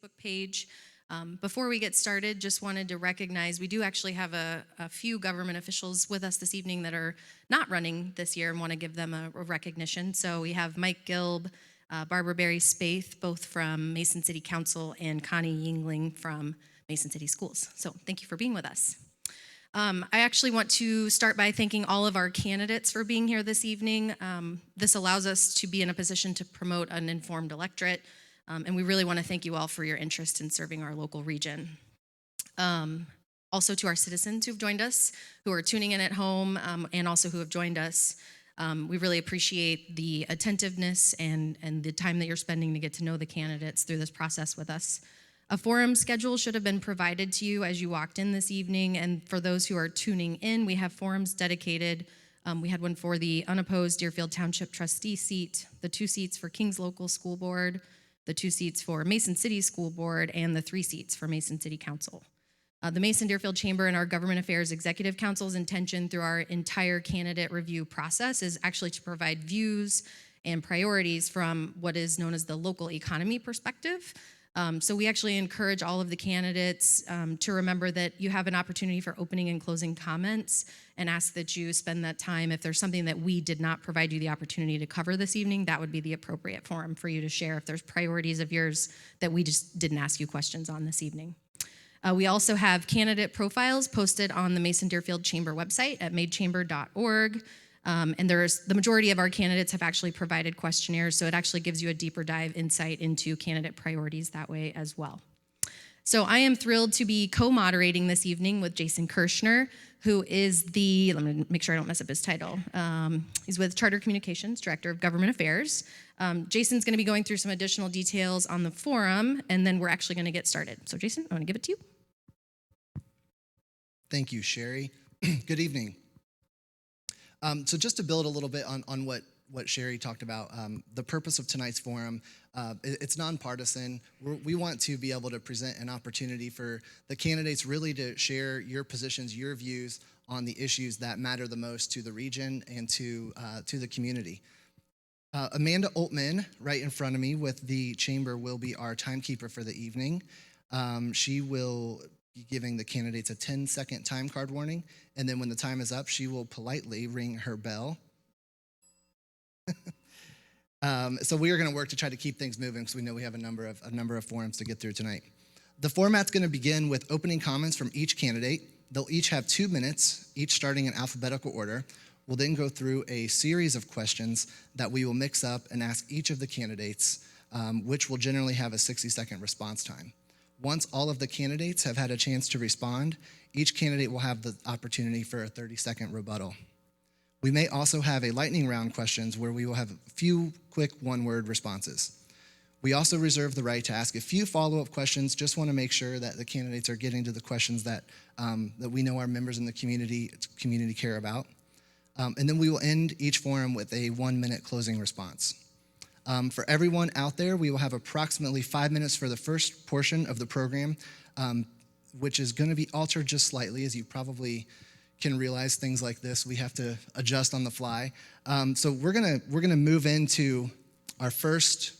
Facebook page. Before we get started, just wanted to recognize we do actually have a few government officials with us this evening that are not running this year and want to give them a recognition. So we have Mike Gilb, Barbara Berry Spaeth, both from Mason City Council, and Connie Yingling from Mason City Schools. So thank you for being with us. I actually want to start by thanking all of our candidates for being here this evening. This allows us to be in a position to promote an informed electorate, and we really want to thank you all for your interest in serving our local region. Also to our citizens who've joined us, who are tuning in at home, and also who have joined us. We really appreciate the attentiveness and the time that you're spending to get to know the candidates through this process with us. A forum schedule should have been provided to you as you walked in this evening, and for those who are tuning in, we have forums dedicated. We had one for the unopposed Deerfield Township Trustee seat, the 2 seats for Kings Local School Board, the 2 seats for Mason City School Board, and the 3 seats for Mason City Council. The Mason-Deerfield Chamber and our Government Affairs Executive Council's intention through our entire candidate review process is actually to provide views and priorities from what is known as the local economy perspective. So we actually encourage all of the candidates to remember that you have an opportunity for opening and closing comments, and ask that you spend that time. If there's something that we did not provide you the opportunity to cover this evening, that would be the appropriate forum for you to share if there's priorities of yours that we just didn't ask you questions on this evening. We also have candidate profiles posted on the Mason-Deerfield Chamber website at madechamber.org. And the majority of our candidates have actually provided questionnaires, so it actually gives you a deeper dive insight into candidate priorities that way as well. So I am thrilled to be co-moderating this evening with Jason Kirshner, who is let me make sure I don't mess up his title. He's with Charter Communications, Director of Government Affairs. Jason's gonna be going through some additional details on the forum, and then we're actually gonna get started. So Jason, I'm gonna give it to you. Thank you, Sherry. Good evening. So just to build a little bit on what Sherry talked about, the purpose of tonight's forum, it's nonpartisan. We want to be able to present an opportunity for the candidates really to share your positions, your views on the issues that matter the most to the region and to the community. Amanda Oltman, right in front of me with the chamber, will be our timekeeper for the evening. She will be giving the candidates a 10-second time card warning, and then when the time is up, she will politely ring her bell. So we are going to work to try to keep things moving because we know we have a number of forums to get through tonight. The format's going to begin with opening comments from each candidate. They'll each have 2 minutes, each starting in alphabetical order. We'll then go through a series of questions that we will mix up and ask each of the candidates, which will generally have a 60-second response time. Once all of the candidates have had a chance to respond, each candidate will have the opportunity for a 30-second rebuttal. We may also have a lightning round questions where we will have a few quick one-word responses. We also reserve the right to ask a few follow-up questions, just want to make sure that the candidates are getting to the questions that we know our members in the community care about. And then we will end each forum with a 1-minute closing response. For everyone out there, we will have approximately 5 minutes for the first portion of the program, which is going to be altered just slightly. As you probably can realize, things like this, we have to adjust on the fly. So we're gonna move into our first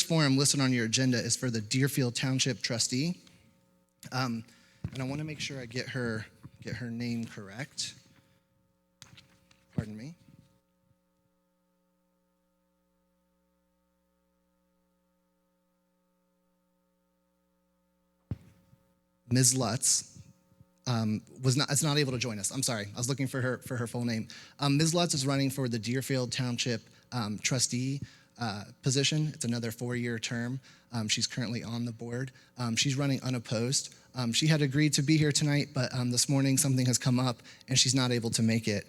forum listed on your agenda is for the Deerfield Township Trustee. And I want to make sure I get her name correct. Pardon me. Ms. Lutz is not able to join us. I'm sorry, I was looking for her full name. Ms. Lutz is running for the Deerfield Township Trustee position. It's another 4-year term. She's currently on the board. She's running unopposed. She had agreed to be here tonight, but this morning something has come up and she's not able to make it.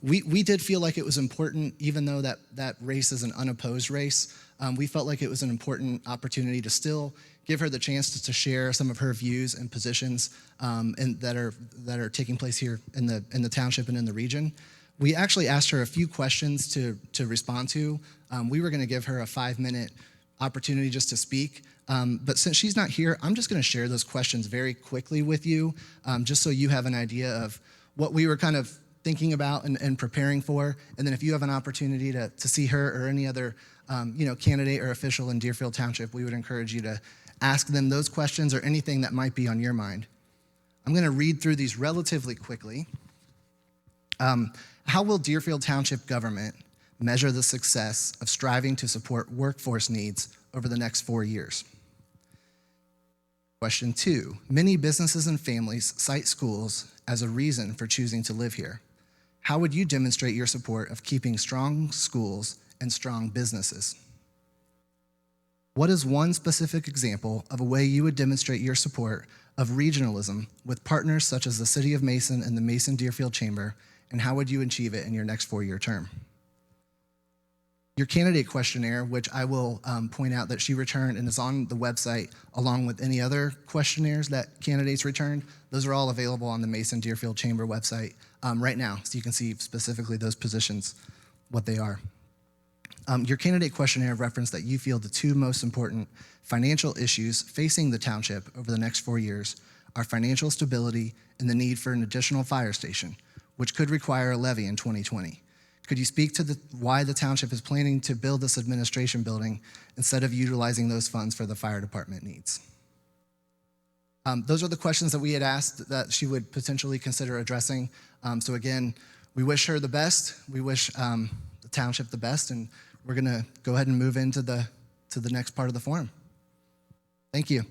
We did feel like it was important, even though that race is an unopposed race. We felt like it was an important opportunity to still give her the chance to share some of her views and positions and that are taking place here in the township and in the region. We actually asked her a few questions to respond to. We were going to give her a 5-minute opportunity just to speak, but since she's not here, I'm just going to share those questions very quickly with you, just so you have an idea of what we were kind of thinking about and preparing for. And then if you have an opportunity to see her or any other candidate or official in Deerfield Township, we would encourage you to ask them those questions or anything that might be on your mind. I'm going to read through these relatively quickly. How will Deerfield Township government measure the success of striving to support workforce needs over the next 4 years? Question 2, many businesses and families cite schools as a reason for choosing to live here. How would you demonstrate your support of keeping strong schools and strong businesses? What is one specific example of a way you would demonstrate your support of regionalism with partners such as the City of Mason and the Mason-Deerfield Chamber, and how would you achieve it in your next 4-year term? Your candidate questionnaire, which I will point out that she returned and is on the website along with any other questionnaires that candidates returned, those are all available on the Mason-Deerfield Chamber website right now, so you can see specifically those positions, what they are. Your candidate questionnaire referenced that you feel the 2 most important financial issues facing the township over the next 4 years are financial stability and the need for an additional fire station, which could require a levy in 2020. Could you speak to why the township is planning to build this administration building instead of utilizing those funds for the fire department needs? Those are the questions that we had asked that she would potentially consider addressing. So again, we wish her the best. We wish the township the best, and we're gonna go ahead and move into the next part of the forum. Thank you.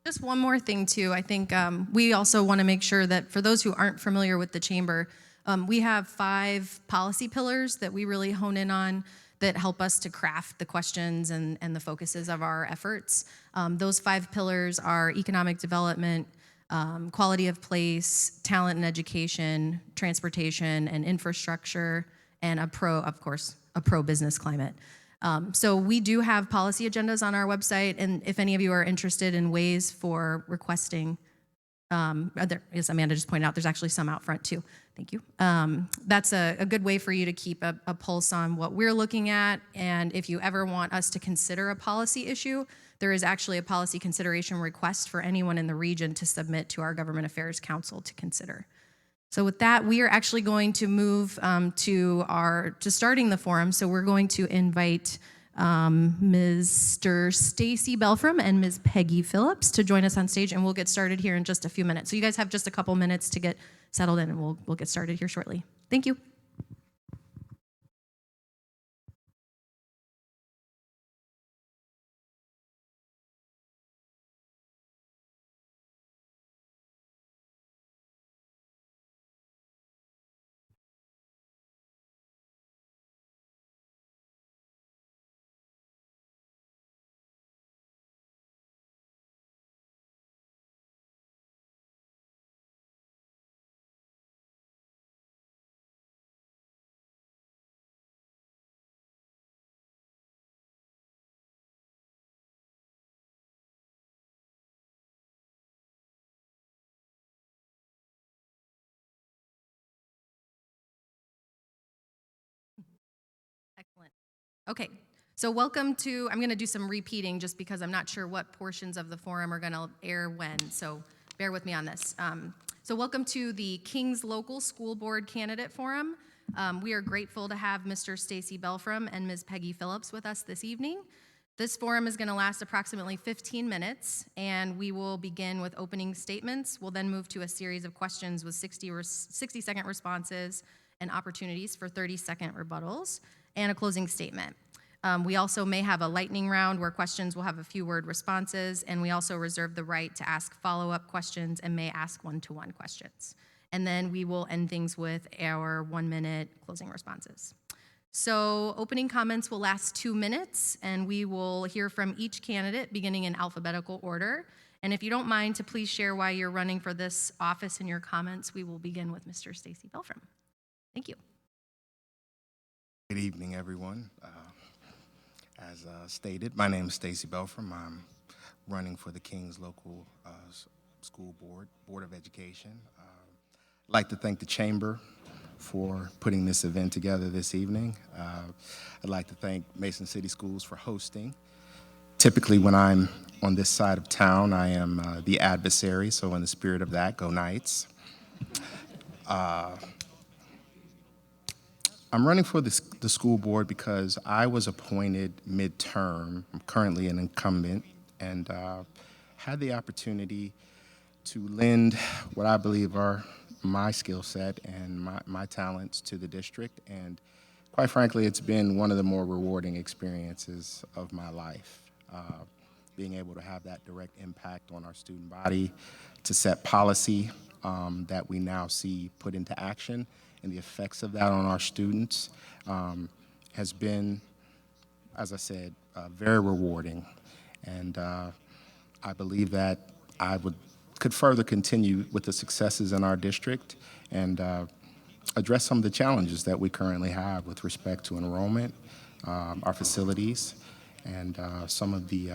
Just one more thing too, I think we also want to make sure that for those who aren't familiar with the chamber, we have 5 policy pillars that we really hone in on that help us to craft the questions and the focuses of our efforts. Those 5 pillars are economic development, quality of place, talent and education, transportation and infrastructure, and a pro-business climate. So we do have policy agendas on our website, and if any of you are interested in ways for requesting, as Amanda just pointed out, there's actually some out front too. Thank you. That's a good way for you to keep a pulse on what we're looking at, and if you ever want us to consider a policy issue, there is actually a policy consideration request for anyone in the region to submit to our Government Affairs Council to consider. So with that, we are actually going to move to starting the forum. So we're going to invite Mr. Stacy Belfram and Ms. Peggy Phillips to join us on stage, and we'll get started here in just a few minutes. So you guys have just a couple minutes to get settled in, and we'll get started here shortly. Thank you. Excellent. Okay, so welcome to, I'm going to do some repeating just because I'm not sure what portions of the forum are going to air when, so bear with me on this. So welcome to the Kings Local School Board Candidate Forum. We are grateful to have Mr. Stacy Belfram and Ms. Peggy Phillips with us this evening. This forum is going to last approximately 15 minutes, and we will begin with opening statements. We'll then move to a series of questions with 60-second responses and opportunities for 30-second rebuttals, and a closing statement. We also may have a lightning round where questions will have a few word responses, and we also reserve the right to ask follow-up questions and may ask one-to-one questions. And then we will end things with our 1-minute closing responses. So opening comments will last 2 minutes, and we will hear from each candidate beginning in alphabetical order. And if you don't mind to please share why you're running for this office in your comments, we will begin with Mr. Stacy Belfram. Thank you. Good evening, everyone. As stated, my name is Stacy Belfram. I'm running for the Kings Local School Board of Education. I'd like to thank the Chamber for putting this event together this evening. I'd like to thank Mason City Schools for hosting. Typically, when I'm on this side of town, I am the adversary, so in the spirit of that, go Knights. I'm running for the school board because I was appointed midterm. I'm currently an incumbent, and had the opportunity to lend what I believe are my skill set and my talents to the district. And quite frankly, it's been one of the more rewarding experiences of my life. Being able to have that direct impact on our student body, to set policy that we now see put into action, and the effects of that on our students has been, as I said, very rewarding. And I believe that I could further continue with the successes in our district and address some of the challenges that we currently have with respect to enrollment, our facilities, and some of the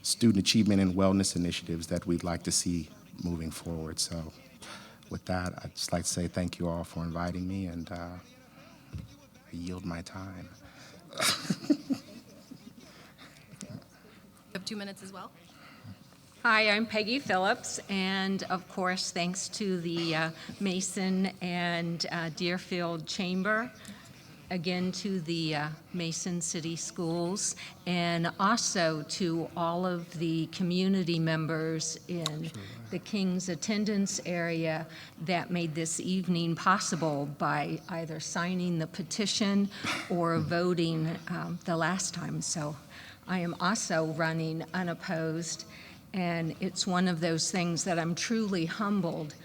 student achievement and wellness initiatives that we'd like to see moving forward. So with that, I'd just like to say thank you all for inviting me, and I yield my time. You have 2 minutes as well. Hi, I'm Peggy Phillips, and of course, thanks to the Mason and Deerfield Chamber, again to the Mason City Schools, and also to all of the community members in the King's attendance area that made this evening possible by either signing the petition or voting the last time. So I am also running unopposed, and it's one of those things that I'm truly humbled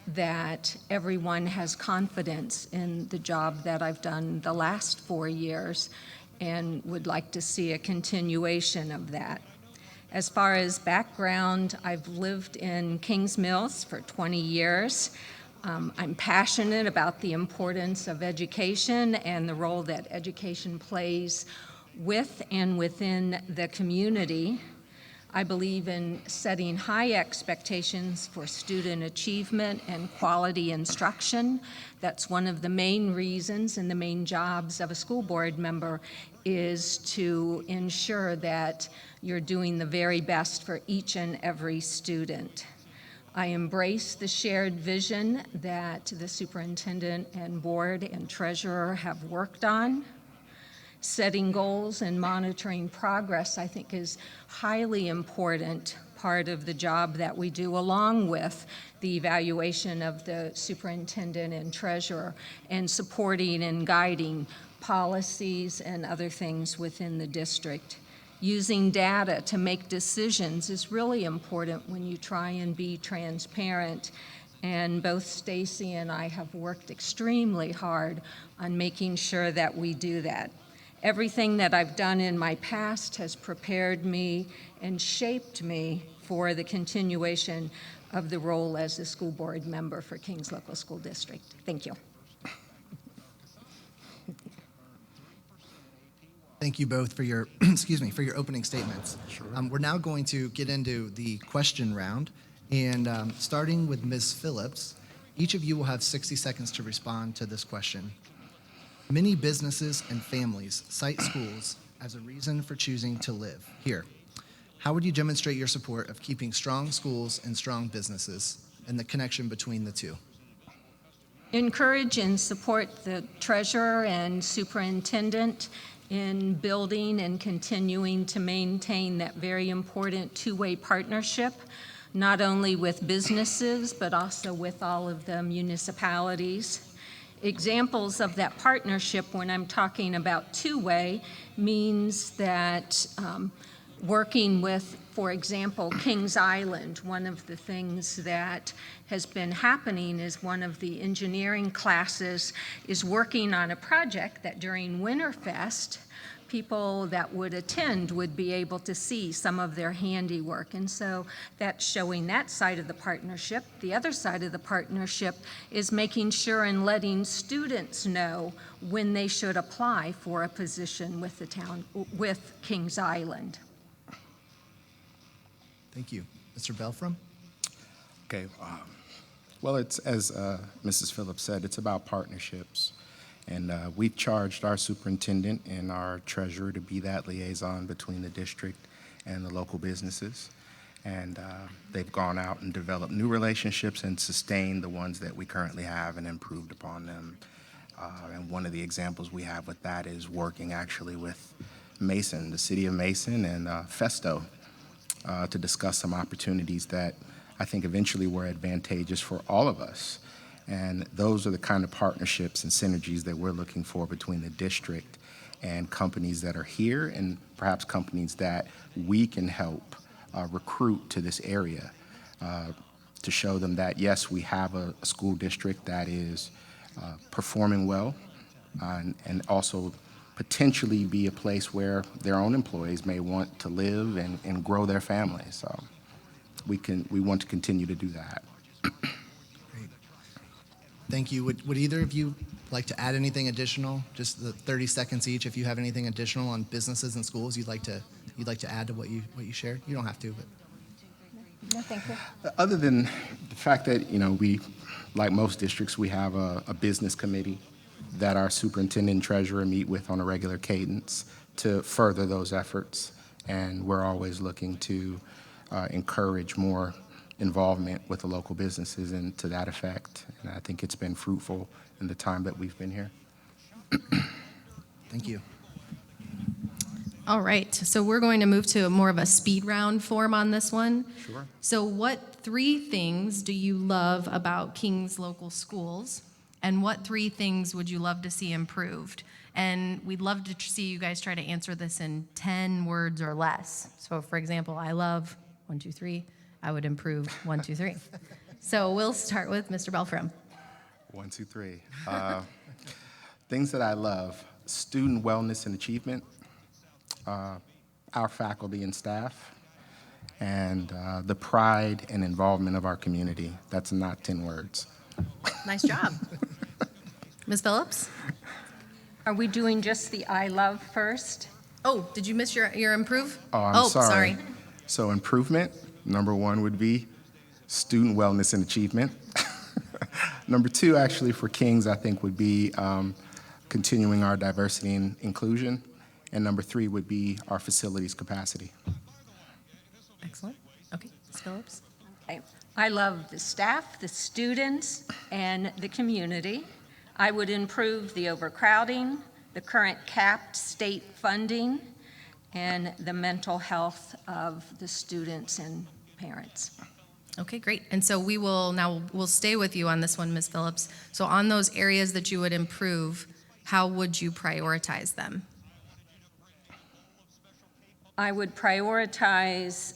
that everyone has confidence in the job that I've done the last 4 years and would like to see a continuation of that. As far as background, I've lived in Kings Mills for 20 years. I'm passionate about the importance of education and the role that education plays with and within the community. I believe in setting high expectations for student achievement and quality instruction. That's one of the main reasons and the main jobs of a school board member is to ensure that you're doing the very best for each and every student. I embrace the shared vision that the superintendent and board and treasurer have worked on. Setting goals and monitoring progress, I think, is highly important part of the job that we do, along with the evaluation of the superintendent and treasurer and supporting and guiding policies and other things within the district. Using data to make decisions is really important when you try and be transparent. And both Stacy and I have worked extremely hard on making sure that we do that. Everything that I've done in my past has prepared me and shaped me for the continuation of the role as a school board member for Kings Local School District. Thank you. Thank you both for your, for your opening statements. Sure. We're now going to get into the question round, and starting with Ms. Phillips, each of you will have 60 seconds to respond to this question. Many businesses and families cite schools as a reason for choosing to live here. How would you demonstrate your support of keeping strong schools and strong businesses and the connection between the two? Encourage and support the treasurer and superintendent in building and continuing to maintain that very important two-way partnership, not only with businesses, but also with all of the municipalities. Examples of that partnership, when I'm talking about two-way, means that working with, for example, Kings Island, one of the things that has been happening is one of the engineering classes is working on a project that during Winterfest, people that would attend would be able to see some of their handiwork. And so that's showing that side of the partnership. The other side of the partnership is making sure and letting students know when they should apply for a position with the town, with Kings Island. Thank you. Mr. Belfram? Okay. Well, it's as Mrs. Phillips said, it's about partnerships. And we've charged our superintendent and our treasurer to be that liaison between the district and the local businesses. And they've gone out and developed new relationships and sustained the ones that we currently have and improved upon them. And one of the examples we have with that is working actually with Mason, the city of Mason, and Festo to discuss some opportunities that I think eventually were advantageous for all of us. And those are the kind of partnerships and synergies that we're looking for between the district and companies that are here, and perhaps companies that we can help recruit to this area to show them that, yes, we have a school district that is performing well, and also potentially be a place where their own employees may want to live and grow their families. So we want to continue to do that. Great. Thank you. Would either of you like to add anything additional? Just the 30 seconds each. If you have anything additional on businesses and schools you'd like to add to what you shared. You don't have to, but. No, thank you. Other than the fact that, we, like most districts, we have a business committee that our superintendent and treasurer meet with on a regular cadence to further those efforts. And we're always looking to encourage more involvement with the local businesses and to that effect. And I think it's been fruitful in the time that we've been here. Thank you. All right, so we're going to move to more of a speed round form on this one. Sure. So what 3 things do you love about King's local schools? And what 3 things would you love to see improved? And we'd love to see you guys try to answer this in 10 words or less. So for example, I love 1, 2, 3. I would improve 1, 2, 3. So we'll start with Mr. Belfram. 1, 2, 3. Things that I love: student wellness and achievement, our faculty and staff, and the pride and involvement of our community. That's not 10 words. Nice job. Ms. Phillips? Are we doing just the I love first? Oh, did you miss your improve? Oh, I'm sorry. Sorry. So improvement, number 1 would be student wellness and achievement. Number 2, actually, for Kings, I think would be continuing our diversity and inclusion. And number 3 would be our facilities capacity. Excellent. Okay, Ms. Phillips? Okay. I love the staff, the students, and the community. I would improve the overcrowding, the current capped state funding, and the mental health of the students and parents. Okay, great. And so we'll stay with you on this one, Ms. Phillips. So on those areas that you would improve, how would you prioritize them? I would prioritize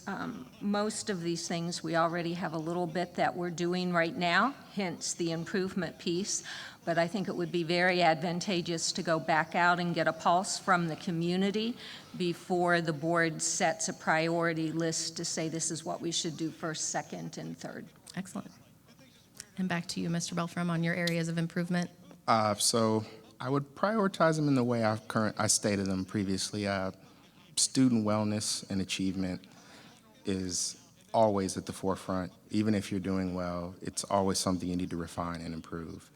most of these things. We already have a little bit that we're doing right now, hence the improvement piece. But I think it would be very advantageous to go back out and get a pulse from the community before the board sets a priority list to say this is what we should do first, second, and third. Excellent. And back to you, Mr. Belfram, on your areas of improvement. So I would prioritize them in the way I stated them previously. Student wellness and achievement is always at the forefront. Even if you're doing well, it's always something you need to refine and improve.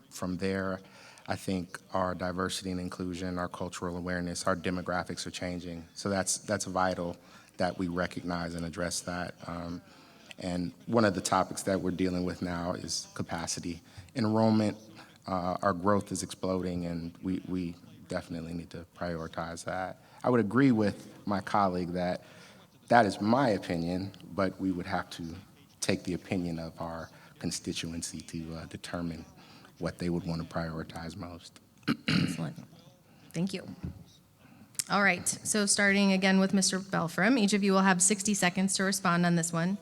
From there, I think our diversity and inclusion, our cultural awareness, our demographics are changing. So that's vital that we recognize and address that. And one of the topics that we're dealing with now is capacity. Enrollment, our growth is exploding, and we definitely need to prioritize that. I would agree with my colleague that is my opinion, but we would have to take the opinion of our constituency to determine what they would want to prioritize most. Excellent. Thank you. All right, so starting again with Mr. Belfram, each of you will have 60 seconds to respond on this one.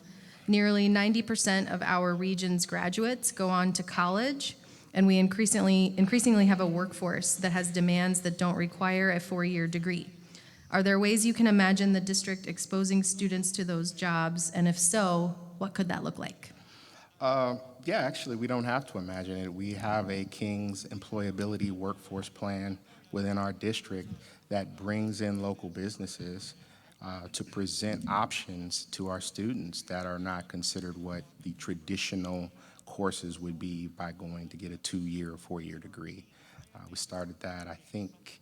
Nearly 90% of our region's graduates go on to college, and we increasingly have a workforce that has demands that don't require a 4-year degree. Are there ways you can imagine the district exposing students to those jobs, and if so, what could that look like? Yeah, actually, we don't have to imagine it. We have a King's employability workforce plan within our district that brings in local businesses to present options to our students that are not considered what the traditional courses would be by going to get a 2-year or 4-year degree. We started that, I think,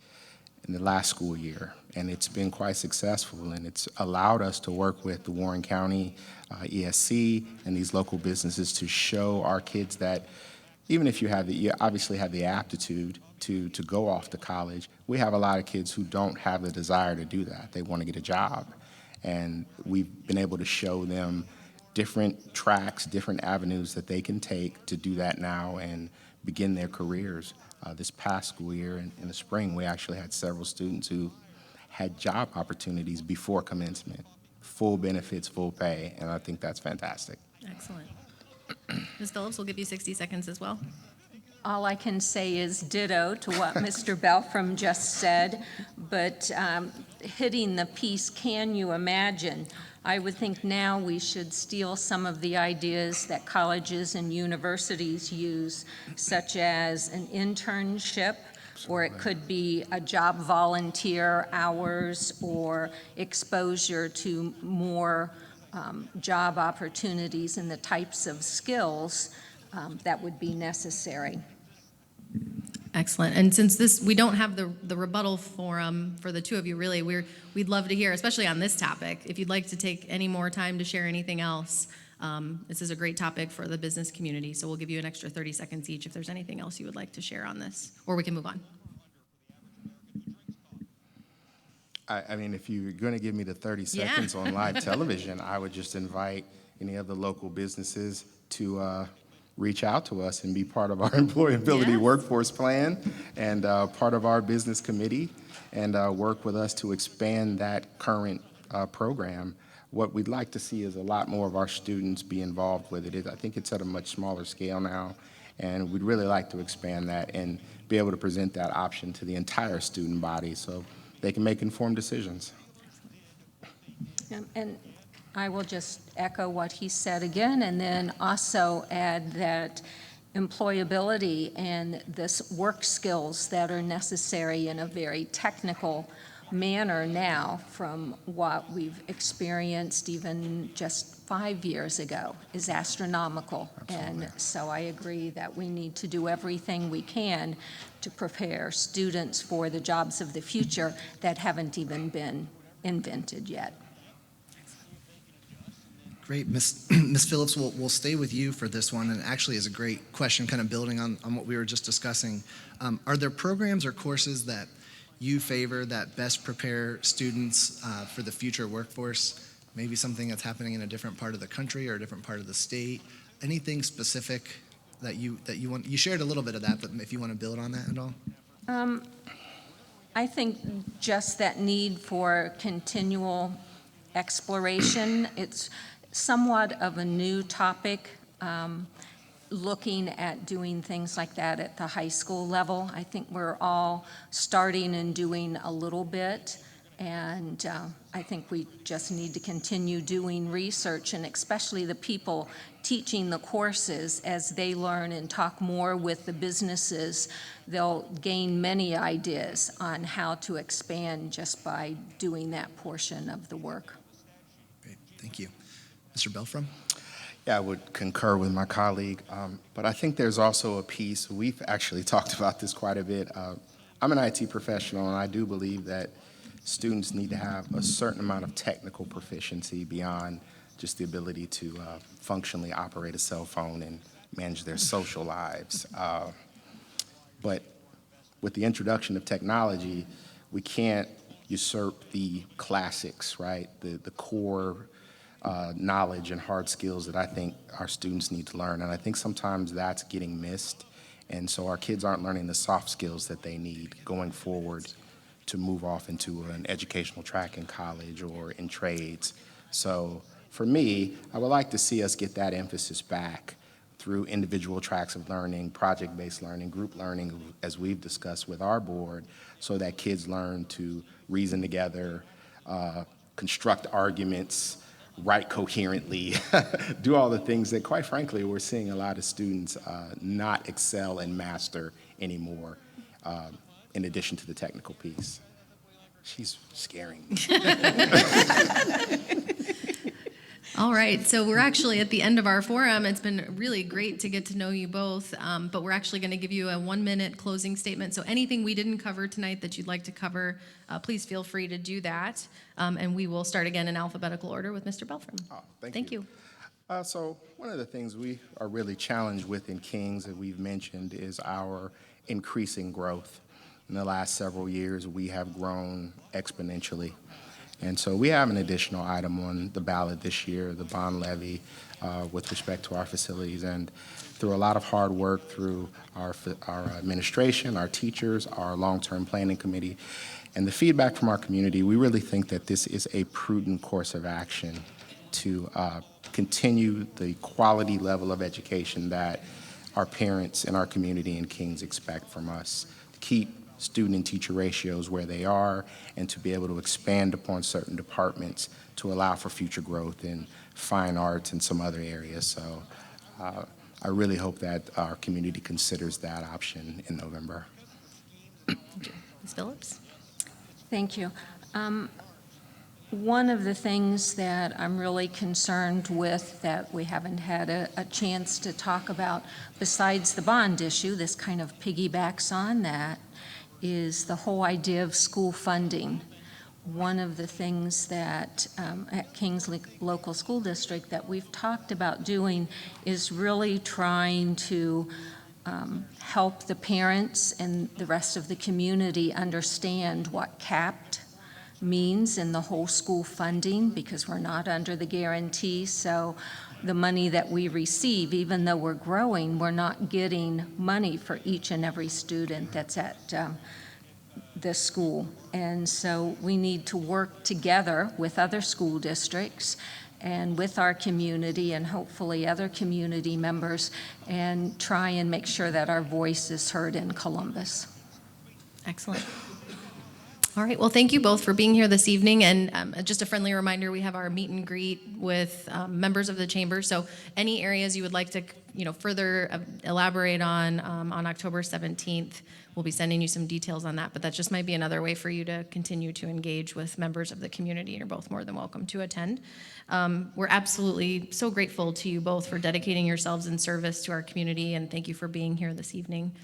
in the last school year, and it's been quite successful, and it's allowed us to work with the Warren County ESC and these local businesses to show our kids that even if you obviously have the aptitude to go off to college, we have a lot of kids who don't have the desire to do that. They want to get a job. And we've been able to show them different tracks, different avenues that they can take to do that now and begin their careers. This past school year in the spring, we actually had several students who had job opportunities before commencement, full benefits, full pay, and I think that's fantastic. Excellent. Ms. Phillips, we'll give you 60 seconds as well. All I can say is ditto to what Mr. Belfram just said, but hitting the piece, can you imagine? I would think now we should steal some of the ideas that colleges and universities use, such as an internship, or it could be a job volunteer hours or exposure to more job opportunities and the types of skills that would be necessary. Excellent. And since we don't have the rebuttal forum for the two of you, really, we'd love to hear, especially on this topic, if you'd like to take any more time to share anything else. This is a great topic for the business community, so we'll give you an extra 30 seconds each if there's anything else you would like to share on this, or we can move on. I mean, if you're going to give me the 30 seconds on live television, I would just invite any of the local businesses to reach out to us and be part of our employability Yes. workforce plan and part of our business committee and work with us to expand that current program. What we'd like to see is a lot more of our students be involved with it. I think it's at a much smaller scale now, and we'd really like to expand that and be able to present that option to the entire student body so they can make informed decisions. And I will just echo what he said again, and then also add that employability and this work skills that are necessary in a very technical manner now from what we've experienced even just 5 years ago is astronomical. Absolutely. And so I agree that we need to do everything we can to prepare students for the jobs of the future that haven't even been invented yet. Great. Ms. Phillips, we'll stay with you for this one, and actually is a great question kind of building on what we were just discussing. Are there programs or courses that you favor that best prepare students for the future workforce? Maybe something that's happening in a different part of the country or a different part of the state? Anything specific that you want? You shared a little bit of that, but if you want to build on that at all? I think just that need for continual exploration. It's somewhat of a new topic, looking at doing things like that at the high school level. I think we're all starting and doing a little bit, and I think we just need to continue doing research, and especially the people teaching the courses as they learn and talk more with the businesses, they'll gain many ideas on how to expand just by doing that portion of the work. Great. Thank you. Mr. Belfram? Yeah, I would concur with my colleague, but I think there's also a piece, we've actually talked about this quite a bit. I'm an IT professional, and I do believe that students need to have a certain amount of technical proficiency beyond just the ability to functionally operate a cell phone and manage their social lives. But with the introduction of technology, we can't usurp the classics, right? The core knowledge and hard skills that I think our students need to learn. And I think sometimes that's getting missed. And so our kids aren't learning the soft skills that they need going forward to move off into an educational track in college or in trades. So for me, I would like to see us get that emphasis back through individual tracks of learning, project-based learning, group learning, as we've discussed with our board, so that kids learn to reason together, construct arguments, write coherently, do all the things that, quite frankly, we're seeing a lot of students not excel and master anymore, in addition to the technical piece. She's scaring me. All right, so we're actually at the end of our forum. It's been really great to get to know you both, but we're actually going to give you a 1-minute closing statement. So anything we didn't cover tonight that you'd like to cover, please feel free to do that. And we will start again in alphabetical order with Mr. Belfram. Oh, thank you. you. So one of the things we are really challenged with in Kings that we've mentioned is our increasing growth. In the last several years, we have grown exponentially. And so we have an additional item on the ballot this year, the bond levy, with respect to our facilities. And through a lot of hard work through our administration, our teachers, our long-term planning committee, and the feedback from our community, we really think that this is a prudent course of action to continue the quality level of education that our parents and our community in Kings expect from us, to keep student and teacher ratios where they are, and to be able to expand upon certain departments to allow for future growth in fine arts and some other areas. So I really hope that our community considers that option in November. Ms. Phillips? Thank you. One of the things that I'm really concerned with that we haven't had a chance to talk about, besides the bond issue, this kind of piggybacks on that, is the whole idea of school funding. One of the things that at Kings Local School District that we've talked about doing is really trying to help the parents and the rest of the community understand what capped means in the whole school funding, because we're not under the guarantee. So the money that we receive, even though we're growing, we're not getting money for each and every student that's at the school. And so we need to work together with other school districts and with our community and hopefully other community members and try and make sure that our voice is heard in Columbus. Excellent. All right, well, thank you both for being here this evening, and just a friendly reminder, we have our meet and greet with members of the chamber, so any areas you would like to further elaborate on October 17th, we'll be sending you some details on that, but that just might be another way for you to continue to engage with members of the community. You're both more than welcome to attend. We're absolutely so grateful to you both for dedicating yourselves in service to our community, and thank you for being here this evening.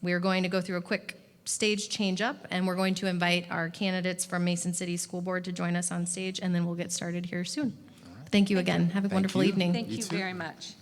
We're going to go through a quick stage change up, and we're going to invite our candidates from Mason City School Board to join us on stage, and then we'll get started here soon. Thank you again. Have a wonderful evening. Thank you very much.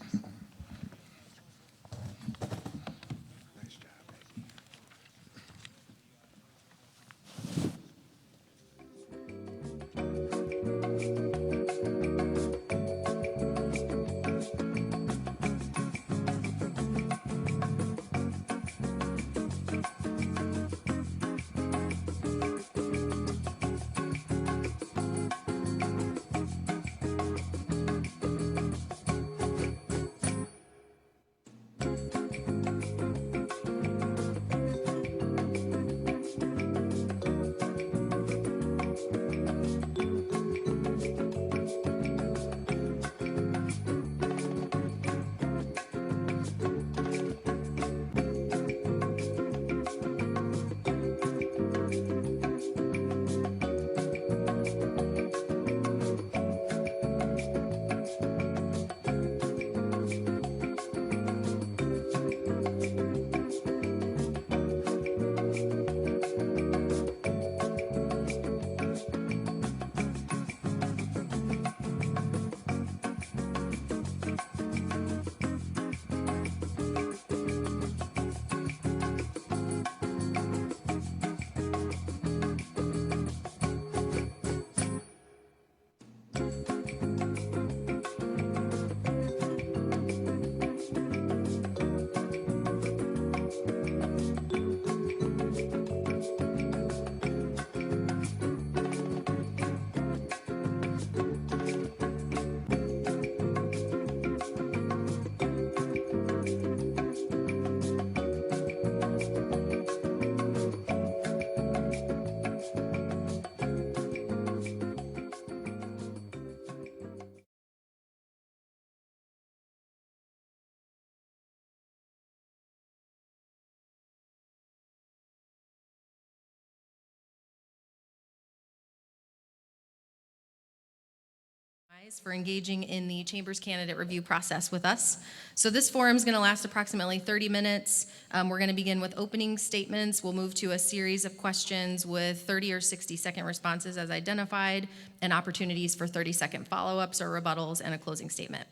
for engaging in the Chamber's candidate review process with us. So this forum is going to last approximately 30 minutes. We're going to begin with opening statements. We'll move to a series of questions with 30 or 60-second responses as identified, and opportunities for 30-second follow-ups or rebuttals and a closing statement.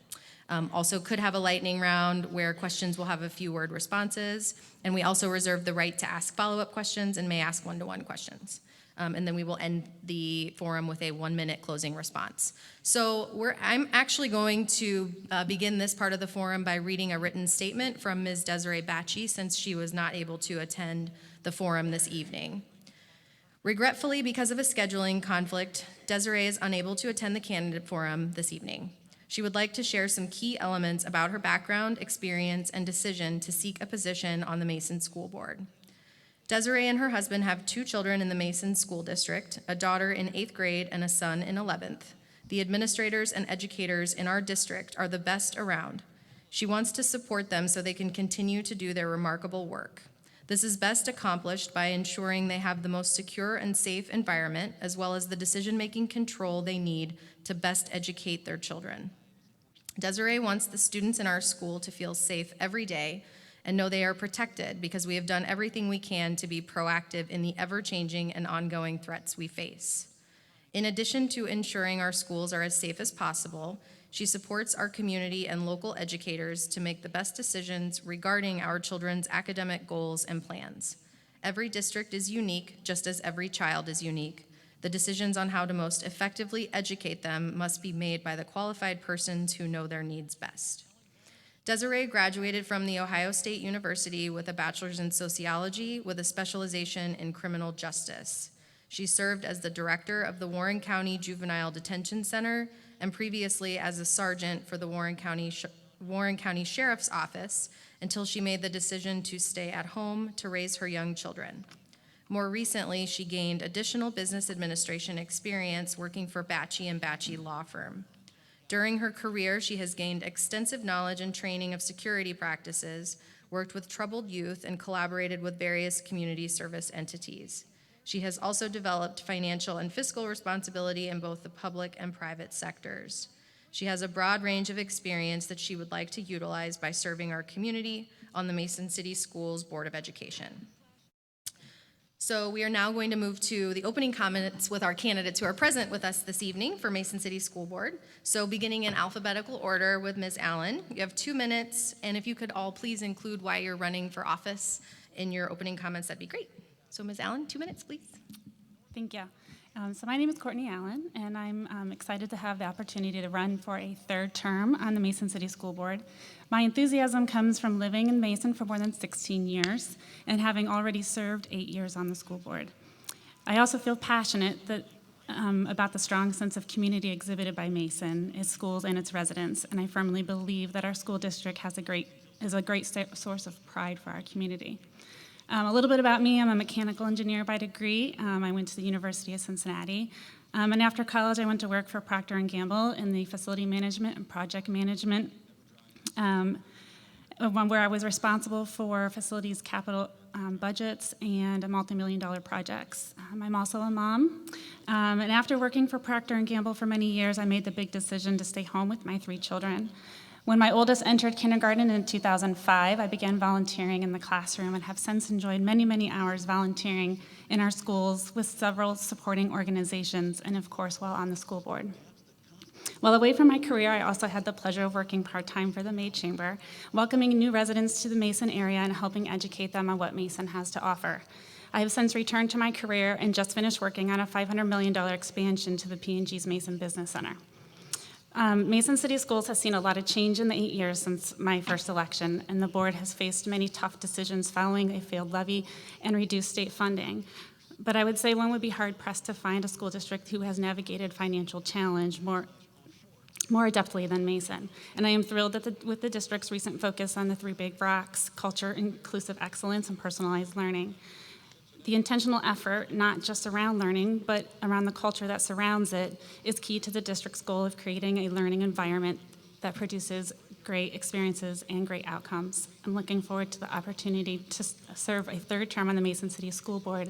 Also could have a lightning round where questions will have a few word responses, and we also reserve the right to ask follow-up questions and may ask one-to-one questions. And then we will end the forum with a 1-minute closing response. So I'm actually going to begin this part of the forum by reading a written statement from Ms. Desiree Batchy, since she was not able to attend the forum this evening. Regretfully, because of a scheduling conflict, Desiree is unable to attend the candidate forum this evening. She would like to share some key elements about her background, experience, and decision to seek a position on the Mason School Board. Desiree and her husband have 2 children in the Mason School District, a daughter in 8th grade and a son in 11th. The administrators and educators in our district are the best around. She wants to support them so they can continue to do their remarkable work. This is best accomplished by ensuring they have the most secure and safe environment, as well as the decision-making control they need to best educate their children. Desiree wants the students in our school to feel safe every day and know they are protected because we have done everything we can to be proactive in the ever-changing and ongoing threats we face. In addition to ensuring our schools are as safe as possible, she supports our community and local educators to make the best decisions regarding our children's academic goals and plans. Every district is unique, just as every child is unique. The decisions on how to most effectively educate them must be made by the qualified persons who know their needs best. Desiree graduated from The Ohio State University with a bachelor's in sociology with a specialization in criminal justice. She served as the director of the Warren County Juvenile Detention Center and previously as a sergeant for the Warren County Sheriff's Office until she made the decision to stay at home to raise her young children. More recently, she gained additional business administration experience working for Batchy & Batchy Law Firm. During her career, she has gained extensive knowledge and training of security practices, worked with troubled youth, and collaborated with various community service entities. She has also developed financial and fiscal responsibility in both the public and private sectors. She has a broad range of experience that she would like to utilize by serving our community on the Mason City Schools Board of Education. So we are now going to move to the opening comments with our candidates who are present with us this evening for Mason City School Board. So beginning in alphabetical order with Ms. Allen, you have 2 minutes, and if you could all please include why you're running for office in your opening comments, that'd be great. So Ms. Allen, 2 minutes, please. Thank you. So my name is Courtney Allen, and I'm excited to have the opportunity to run for a 3rd term on the Mason City School Board. My enthusiasm comes from living in Mason for more than 16 years and having already served 8 years on the school board. I also feel passionate about the strong sense of community exhibited by Mason, its schools, and its residents, and I firmly believe that our school district is a great source of pride for our community. A little bit about me, I'm a mechanical engineer by degree. I went to the University of Cincinnati. And after college, I went to work for Procter & Gamble in the facility management and project management, where I was responsible for facilities capital budgets and multi-million-dollar projects. I'm also a mom. And after working for Procter & Gamble for many years, I made the big decision to stay home with my 3 children. When my oldest entered kindergarten in 2005, I began volunteering in the classroom and have since enjoyed many, many hours volunteering in our schools with several supporting organizations and, of course, while on the school board. While away from my career, I also had the pleasure of working part-time for the May Chamber, welcoming new residents to the Mason area and helping educate them on what Mason has to offer. I have since returned to my career and just finished working on a $500 million expansion to the P&G's Mason Business Center. Mason City Schools has seen a lot of change in the 8 years since my first election, and the board has faced many tough decisions following a failed levy and reduced state funding. But I would say one would be hard-pressed to find a school district who has navigated financial challenge more adeptly than Mason. And I am thrilled with the district's recent focus on the 3 big rocks: culture, inclusive excellence, and personalized learning. The intentional effort, not just around learning, but around the culture that surrounds it, is key to the district's goal of creating a learning environment that produces great experiences and great outcomes. I'm looking forward to the opportunity to serve a 3rd term on the Mason City School Board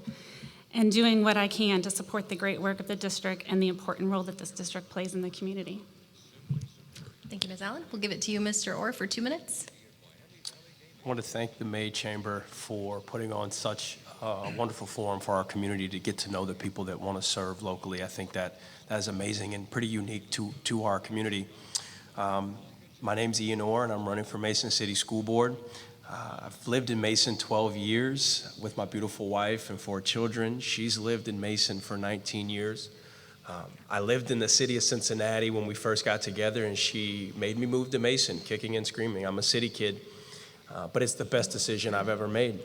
and doing what I can to support the great work of the district and the important role that this district plays in the community. Thank you, Ms. Allen. We'll give it to you, Mr. Orr, for 2 minutes. I want to thank the May Chamber for putting on such a wonderful forum for our community to get to know the people that want to serve locally. I think that is amazing and pretty unique to our community. My name's Ian Orr, and I'm running for Mason City School Board. I've lived in Mason 12 years with my beautiful wife and 4 children. She's lived in Mason for 19 years. I lived in the city of Cincinnati when we first got together, and she made me move to Mason, kicking and screaming. I'm a city kid, but it's the best decision I've ever made.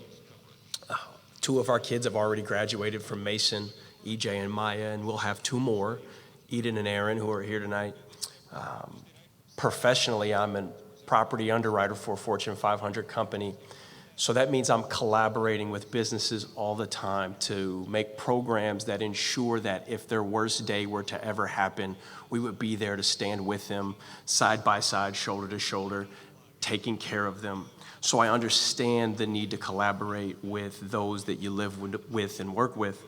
2 of our kids have already graduated from Mason, EJ and Maya, and we'll have 2 more, Eden and Aaron, who are here tonight. Professionally, I'm a property underwriter for a Fortune 500 company. So that means I'm collaborating with businesses all the time to make programs that ensure that if their worst day were to ever happen, we would be there to stand with them, side by side, shoulder to shoulder, taking care of them. So I understand the need to collaborate with those that you live with and work with.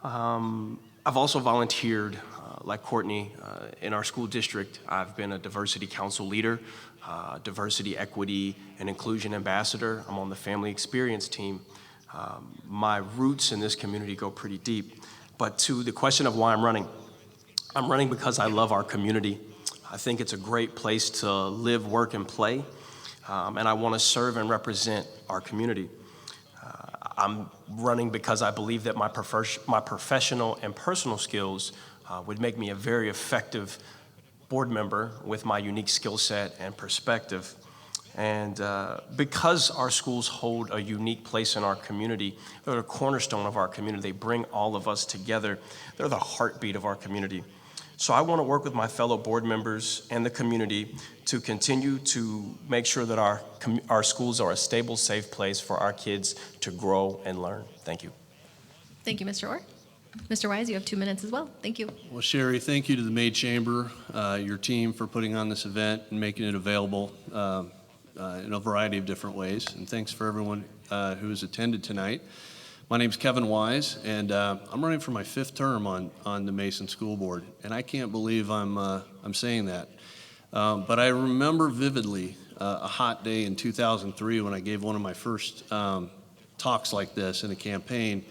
I've also volunteered, like Courtney, in our school district. I've been a diversity council leader, diversity, equity, and inclusion ambassador. I'm on the family experience team. My roots in this community go pretty deep. But to the question of why I'm running because I love our community. I think it's a great place to live, work, and play. And I want to serve and represent our community. I'm running because I believe that my professional and personal skills would make me a very effective board member with my unique skill set and perspective. And because our schools hold a unique place in our community, they're a cornerstone of our community. They bring all of us together. They're the heartbeat of our community. So I want to work with my fellow board members and the community to continue to make sure that our schools are a stable, safe place for our kids to grow and learn. Thank you. Thank you, Mr. Orr. Mr. Wise, you have 2 minutes as well. Thank you. Well, Sherry, thank you to the May Chamber, your team for putting on this event and making it available in a variety of different ways. And thanks for everyone who has attended tonight. My name's Kevin Wise, and I'm running for my 5th term on the Mason School Board, and I can't believe I'm saying that. But I remember vividly a hot day in 2003 when I gave one of my first talks like this in a campaign,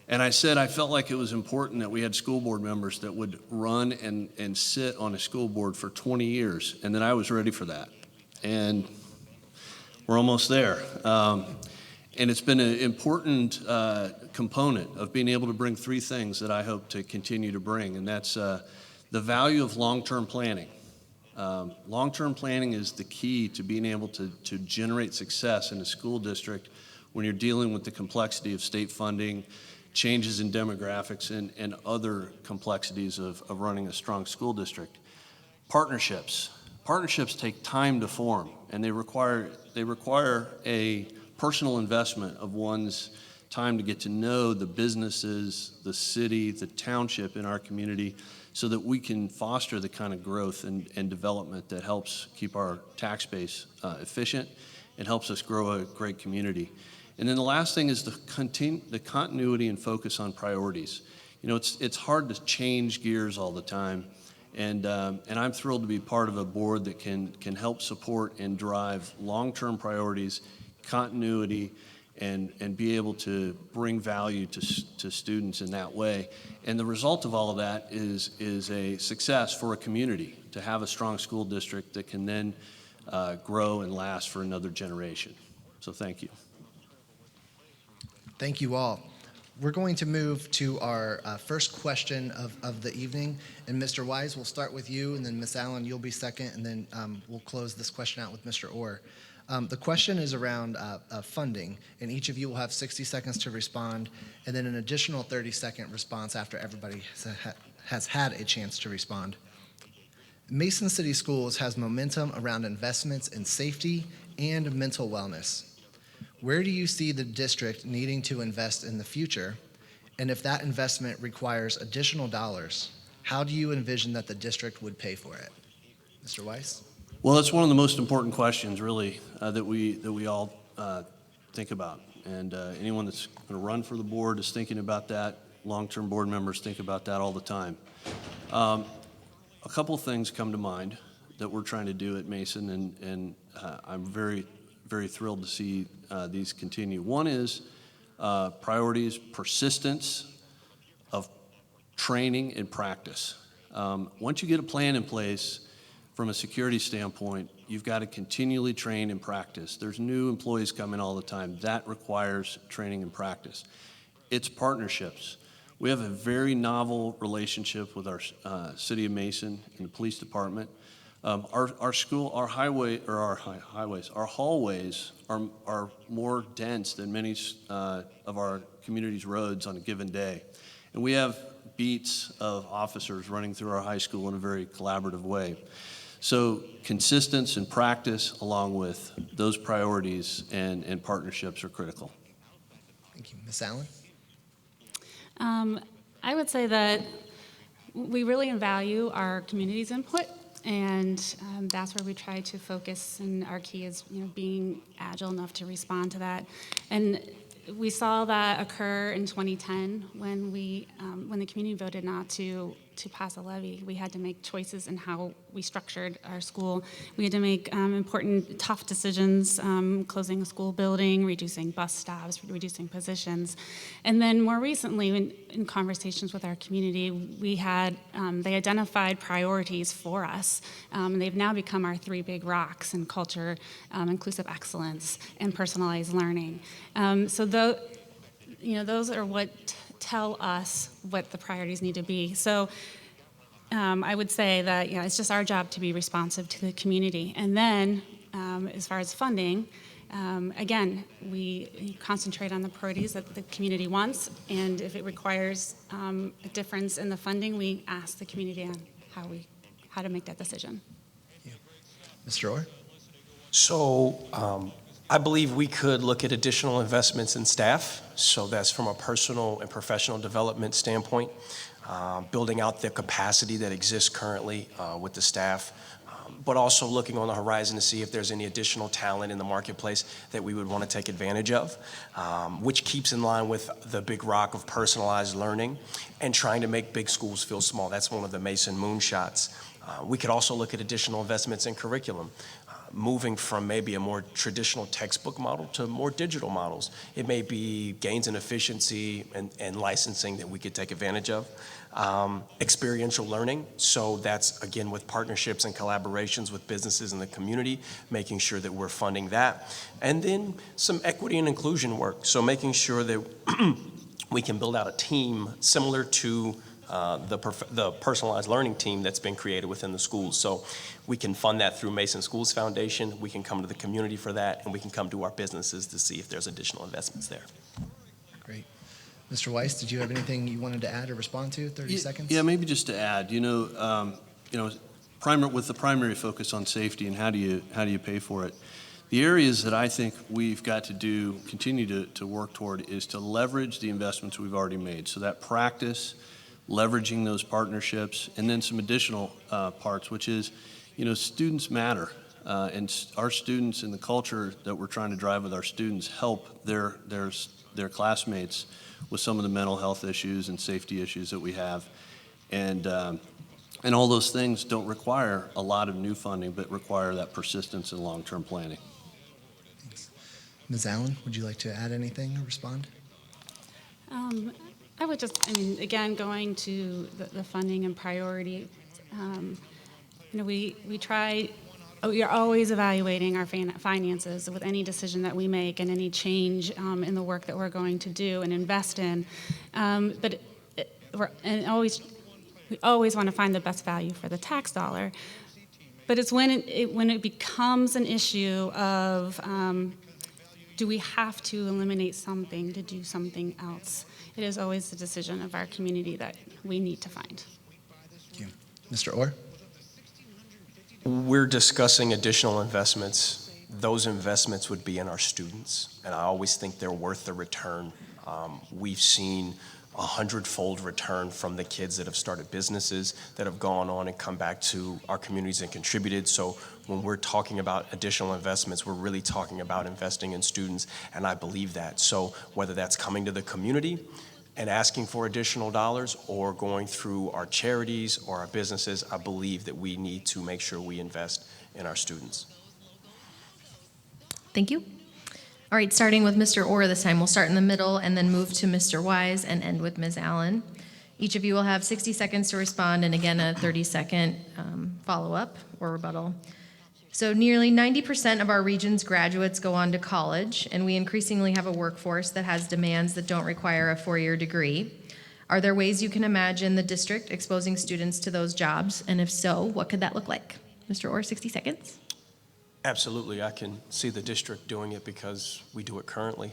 and I said I felt like it was important that we had school board members that would run and sit on a school board for 20 years, and that I was ready for that. And we're almost there. And it's been an important component of being able to bring 3 things that I hope to continue to bring, and that's the value of long-term planning. Long-term planning is the key to being able to generate success in a school district when you're dealing with the complexity of state funding, changes in demographics, and other complexities of running a strong school district. Partnerships take time to form, and they require a personal investment of one's time to get to know the businesses, the city, the township in our community, so that we can foster the kind of growth and development that helps keep our tax base efficient and helps us grow a great community. And then the last thing is the continuity and focus on priorities. You know, it's hard to change gears all the time, and I'm thrilled to be part of a board that can help support and drive long-term priorities, continuity, and be able to bring value to students in that way. And the result of all of that is a success for a community to have a strong school district that can then grow and last for another generation. So thank you. Thank you all. We're going to move to our first question of the evening. And Mr. Wise, we'll start with you, and then Ms. Allen, you'll be second, and then we'll close this question out with Mr. Orr. The question is around funding, and each of you will have 60 seconds to respond, and then an additional 30-second response after everybody has had a chance to respond. Mason City Schools has momentum around investments in safety and mental wellness. Where do you see the district needing to invest in the future? And if that investment requires additional dollars, how do you envision that the district would pay for it? Mr. Weiss? Well, it's one of the most important questions, really, that we all think about. And anyone that's going to run for the board is thinking about that. Long-term board members think about that all the time. A couple of things come to mind. that we're trying to do at Mason, and I'm very, very thrilled to see these continue. One is priorities, persistence of training and practice. Once you get a plan in place, from a security standpoint, you've got to continually train and practice. There's new employees coming all the time. That requires training and practice. It's partnerships. We have a very novel relationship with our City of Mason and the police department. Our school, our hallways are more dense than many of our community's roads on a given day. And we have beats of officers running through our high school in a very collaborative way. So consistency and practice along with those priorities and partnerships are critical. Thank you. Ms. Allen? I would say that we really value our community's input, and that's where we try to focus, and our key is being agile enough to respond to that. And we saw that occur in 2010 when the community voted not to pass a levy. We had to make choices in how we structured our school. We had to make important, tough decisions, closing a school building, reducing bus stops, reducing positions. And then more recently, in conversations with our community, we had, they identified priorities for us. They've now become our 3 big rocks in culture, inclusive excellence, and personalized learning. So those are what tell us what the priorities need to be. So I would say that it's just our job to be responsive to the community. And then as far as funding, again, we concentrate on the priorities that the community wants, and if it requires a difference in the funding, we ask the community on how to make that decision. Yeah. Mr. Orr? So I believe we could look at additional investments in staff. So that's from a personal and professional development standpoint, building out the capacity that exists currently with the staff, but also looking on the horizon to see if there's any additional talent in the marketplace that we would want to take advantage of, which keeps in line with the big rock of personalized learning and trying to make big schools feel small. That's one of the Mason moonshots. We could also look at additional investments in curriculum, moving from maybe a more traditional textbook model to more digital models. It may be gains in efficiency and licensing that we could take advantage of. Experiential learning, so that's again with partnerships and collaborations with businesses in the community, making sure that we're funding that. And then some equity and inclusion work, so making sure that we can build out a team similar to the personalized learning team that's been created within the schools. So we can fund that through Mason Schools Foundation, we can come to the community for that, and we can come to our businesses to see if there's additional investments there. Great. Mr. Weiss, did you have anything you wanted to add or respond to? 30 seconds? Yeah, maybe just to add, with the primary focus on safety and how do you pay for it, the areas that I think we've got to continue to work toward is to leverage the investments we've already made. So that practice, leveraging those partnerships, and then some additional parts, which is, students matter. And our students and the culture that we're trying to drive with our students help their classmates with some of the mental health issues and safety issues that we have. And all those things don't require a lot of new funding, but require that persistence and long-term planning. Thanks. Ms. Allen, would you like to add anything or respond? I would again, going to the funding and priority, we are always evaluating our finances with any decision that we make and any change in the work that we're going to do and invest in. We always want to find the best value for the tax dollar. But it's when it becomes an issue of do we have to eliminate something to do something else? It is always the decision of our community that we need to find. Thank you. Mr. Orr? We're discussing additional investments. Those investments would be in our students, and I always think they're worth the return. We've seen 100-fold return from the kids that have started businesses, that have gone on and come back to our communities and contributed. So when we're talking about additional investments, we're really talking about investing in students, and I believe that. So whether that's coming to the community and asking for additional dollars or going through our charities or our businesses, I believe that we need to make sure we invest in our students. Thank you. All right, starting with Mr. Orr this time. We'll start in the middle and then move to Mr. Wise and end with Ms. Allen. Each of you will have 60 seconds to respond, and again, a 30-second follow-up or rebuttal. So nearly 90% of our region's graduates go on to college, and we increasingly have a workforce that has demands that don't require a four-year degree. Are there ways you can imagine the district exposing students to those jobs? And if so, what could that look like? Mr. Orr, 60 seconds. Absolutely, I can see the district doing it because we do it currently.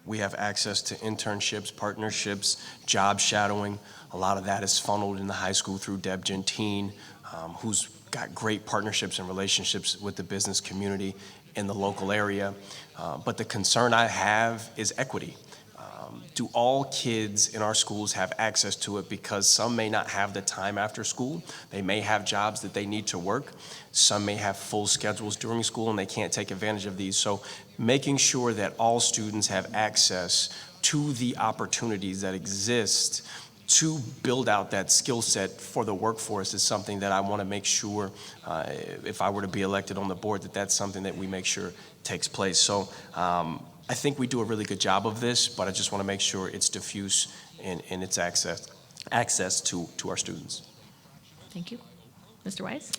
We have access to internships, partnerships, job shadowing. A lot of that is funneled in the high school through Deb Gentine, who's got great partnerships and relationships with the business community in the local area. But the concern I have is equity. Do all kids in our schools have access to it? Because some may not have the time after school. They may have jobs that they need to work. Some may have full schedules during school and they can't take advantage of these. So making sure that all students have access to the opportunities that exist to build out that skill set for the workforce is something that I want to make sure, if I were to be elected on the board, that that's something that we make sure takes place. So I think we do a really good job of this, but I just want to make sure it's diffuse in its access to our students. Thank you. Mr. Wise?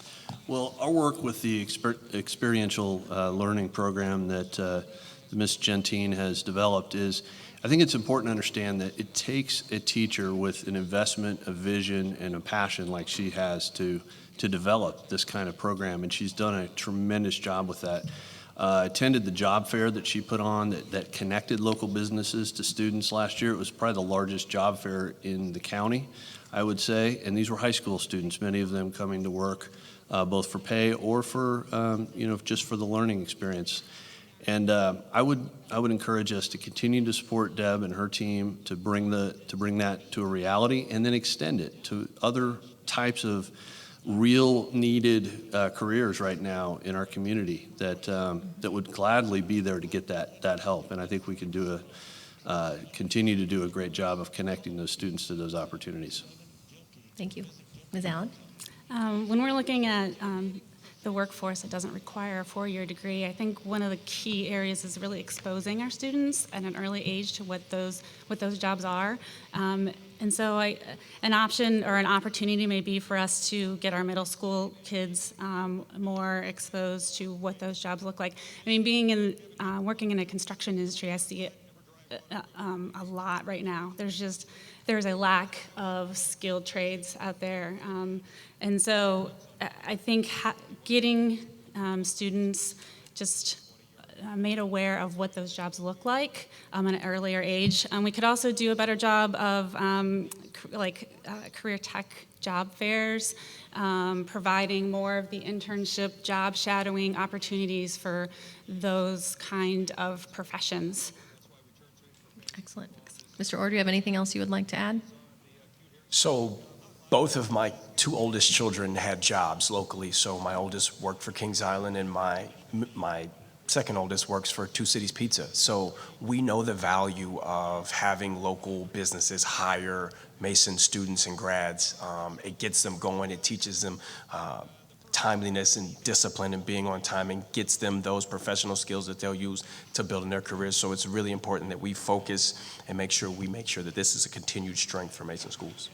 Well, our work with the experiential learning program that Ms. Gentine has developed is, I think it's important to understand that it takes a teacher with an investment, a vision, and a passion like she has to develop this kind of program, and she's done a tremendous job with that. Attended the job fair that she put on that connected local businesses to students last year. It was probably the largest job fair in the county, I would say, and these were high school students, many of them coming to work both for pay or for, just for the learning experience. And I would encourage us to continue to support Deb and her team to bring that to a reality and then extend it to other types of real needed careers right now in our community that would gladly be there to get that help. And I think we can continue to do a great job of connecting those students to those opportunities. Thank you. Ms. Allen? When we're looking at the workforce that doesn't require a four-year degree, I think one of the key areas is really exposing our students at an early age to what those jobs are. And so an option or an opportunity may be for us to get our middle school kids more exposed to what those jobs look like. I mean, working in a construction industry, I see it a lot right now. There's a lack of skilled trades out there. And so I think getting students just made aware of what those jobs look like at an earlier age. We could also do a better job of career tech job fairs, providing more of the internship job shadowing opportunities for those kind of professions. Excellent. Mr. Orr, do you have anything else you would like to add? So both of my two oldest children had jobs locally. So my oldest worked for Kings Island and my second oldest works for Two Cities Pizza. So we know the value of having local businesses hire Mason students and grads. It gets them going. It teaches them timeliness and discipline and being on time, and gets them those professional skills that they'll use to build in their careers. So it's really important that we focus and make sure that this is a continued strength for Mason schools.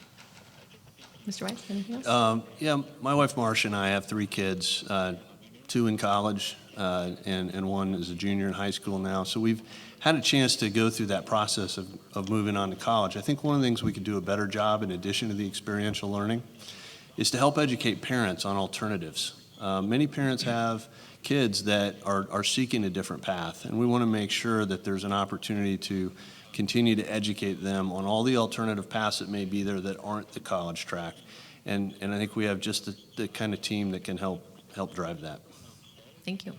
Mr. Weiss, anything else? Yeah, my wife Marcia and I have three kids, two in college, and one is a junior in high school now. So we've had a chance to go through that process of moving on to college. I think one of the things we could do a better job, in addition to the experiential learning, is to help educate parents on alternatives. Many parents have kids that are seeking a different path, and we want to make sure that there's an opportunity to continue to educate them on all the alternative paths that may be there that aren't the college track. And I think we have just the kind of team that can help drive that. Thank you.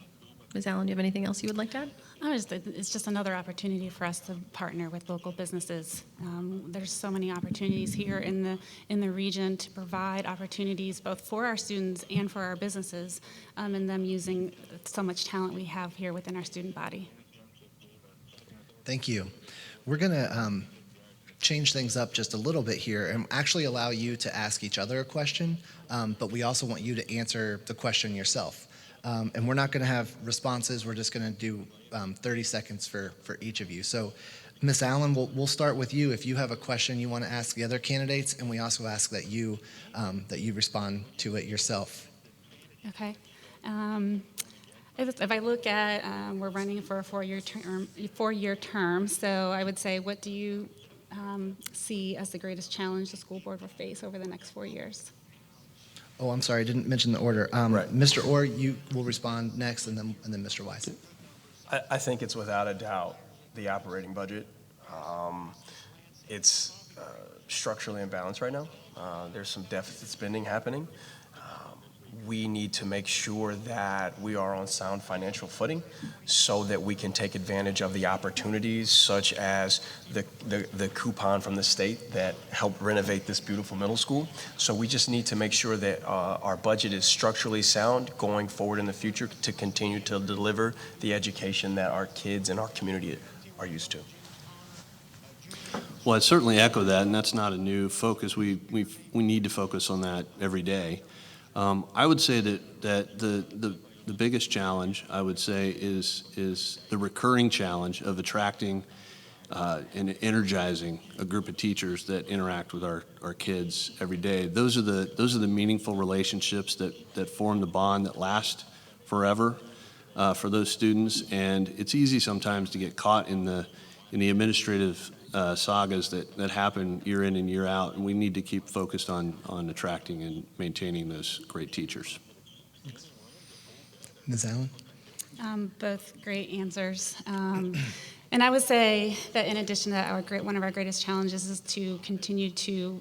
Ms. Allen, do you have anything else you would like to add? It's just another opportunity for us to partner with local businesses. There's so many opportunities here in the region to provide opportunities both for our students and for our businesses, and them using so much talent we have here within our student body. Thank you. We're going to change things up just a little bit here and actually allow you to ask each other a question, but we also want you to answer the question yourself. And we're not going to have responses. We're just going to do 30 seconds for each of you. So, Ms. Allen, we'll start with you. If you have a question you want to ask the other candidates, and we also ask that you respond to it yourself. Okay. If I look at, we're running for a four-year term, so I would say, what do you see as the greatest challenge the school board will face over the next 4 years? Oh, I'm sorry, I didn't mention the order. Right. Mr. Orr, you will respond next, and then Mr. Wise. I think it's without a doubt the operating budget. It's structurally imbalanced right now. There's some deficit spending happening. We need to make sure that we are on sound financial footing so that we can take advantage of the opportunities such as the coupon from the state that helped renovate this beautiful middle school. So we just need to make sure that our budget is structurally sound going forward in the future to continue to deliver the education that our kids and our community are used to. Well, I'd certainly echo that, and that's not a new focus. We need to focus on that every day. I would say that the biggest challenge, I would say, is the recurring challenge of attracting and energizing a group of teachers that interact with our kids every day. Those are the meaningful relationships that form the bond that last forever for those students. And it's easy sometimes to get caught in the administrative sagas that happen year in and year out, and we need to keep focused on attracting and maintaining those great teachers. Ms. Allen? Both great answers. And I would say that in addition to that, one of our greatest challenges is to continue to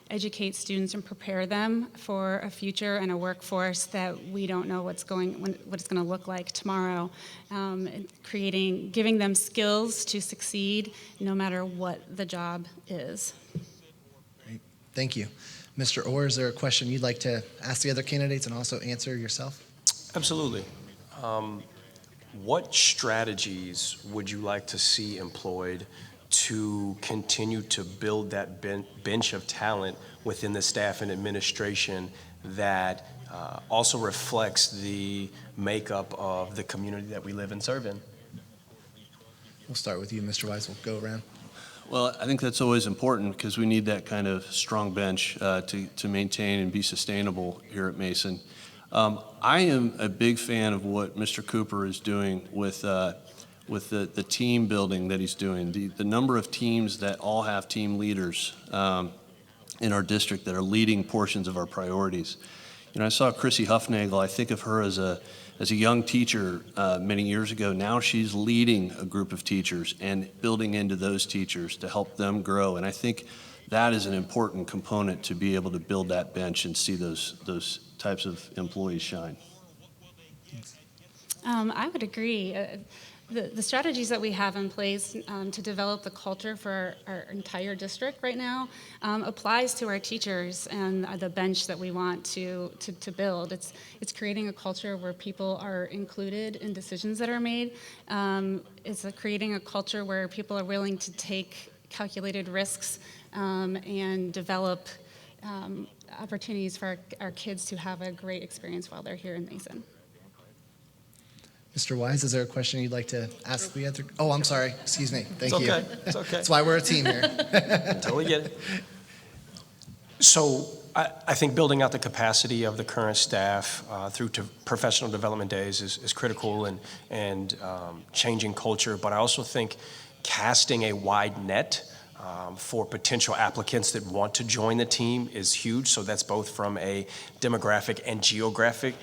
educate students and prepare them for a future and a workforce that we don't know what it's going to look like tomorrow. Giving them skills to succeed no matter what the job is. Great. Thank you. Mr. Orr, is there a question you'd like to ask the other candidates and also answer yourself? Absolutely. What strategies would you like to see employed to continue to build that bench of talent within the staff and administration that also reflects the makeup of the community that we live and serve in? We'll start with you, Mr. Wise. We'll go around. Well, I think that's always important because we need that kind of strong bench to maintain and be sustainable here at Mason. I am a big fan of what Mr. Cooper is doing with the team building that he's doing. The number of teams that all have team leaders in our district that are leading portions of our priorities. You know, I saw Chrissy Huffnagel. I think of her as a young teacher many years ago. Now she's leading a group of teachers and building into those teachers to help them grow. And I think that is an important component to be able to build that bench and see those types of employees shine. I would agree. The strategies that we have in place to develop the culture for our entire district right now applies to our teachers and the bench that we want to build. It's creating a culture where people are included in decisions that are made. It's creating a culture where people are willing to take calculated risks and develop opportunities for our kids to have a great experience while they're here in Mason. Mr. Wise, is there a question you'd like to ask the other? Oh, I'm sorry. Excuse me. Thank you. It's okay. That's why we're a team here. Totally get it. So I think building out the capacity of the current staff through to professional development days is critical and changing culture. But I also think casting a wide net for potential applicants that want to join the team is huge. So that's both from a demographic and geographic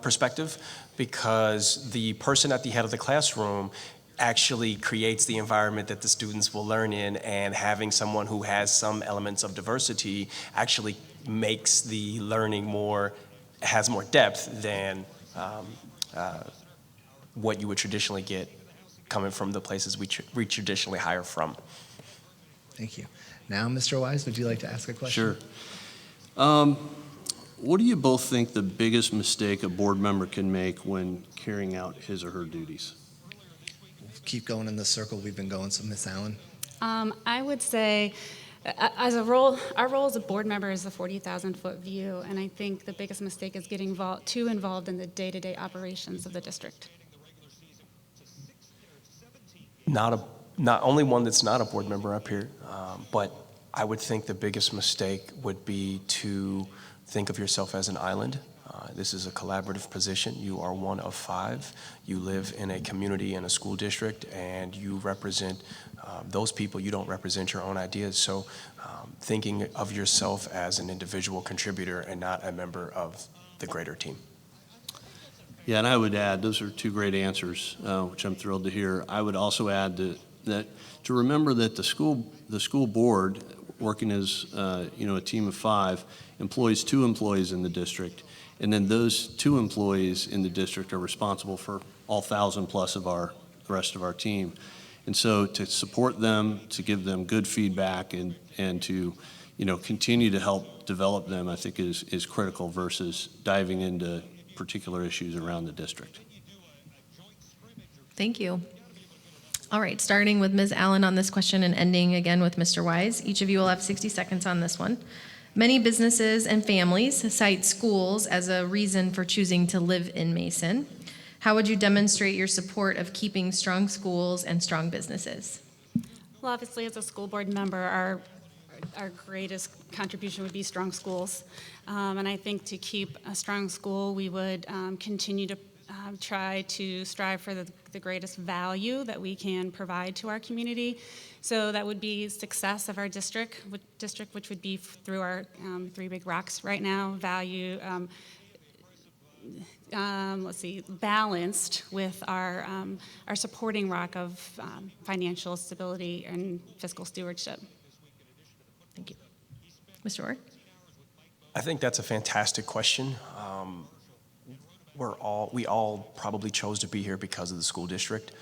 perspective, because the person at the head of the classroom actually creates the environment that the students will learn in, and having someone who has some elements of diversity actually makes the learning has more depth than what you would traditionally get coming from the places we traditionally hire from. Thank you. Now, Mr. Wise, would you like to ask a question? Sure. What do you both think the biggest mistake a board member can make when carrying out his or her duties? We'll keep going in the circle we've been going. So, Ms. Allen. I would say, as a role, our role as a board member is a 40,000-foot view, and I think the biggest mistake is getting too involved in the day-to-day operations of the district. Not only one that's not a board member up here, but I would think the biggest mistake would be to think of yourself as an island. This is a collaborative position. You are one of 5. You live in a community and a school district, and you represent those people. You don't represent your own ideas. So thinking of yourself as an individual contributor and not a member of the greater team. Yeah, and I would add, those are 2 great answers, which I'm thrilled to hear. I would also add that to remember that the school board, working as a team of 5, employs 2 employees in the district, and then those 2 employees in the district are responsible for all 1,000 plus of the rest of our team. And so to support them, to give them good feedback, and to continue to help develop them, I think is critical versus diving into particular issues around the district. Thank you. All right, starting with Ms. Allen on this question and ending again with Mr. Wise. Each of you will have 60 seconds on this one. Many businesses and families cite schools as a reason for choosing to live in Mason. How would you demonstrate your support of keeping strong schools and strong businesses? Well, obviously, as a school board member, our greatest contribution would be strong schools. And I think to keep a strong school, we would continue to try to strive for the greatest value that we can provide to our community. So that would be success of our district, which would be through our 3 big rocks right now, value, balanced with our supporting rock of financial stability and fiscal stewardship. Thank you. Mr. Orr? I think that's a fantastic question. We all probably chose to be here because of the school district,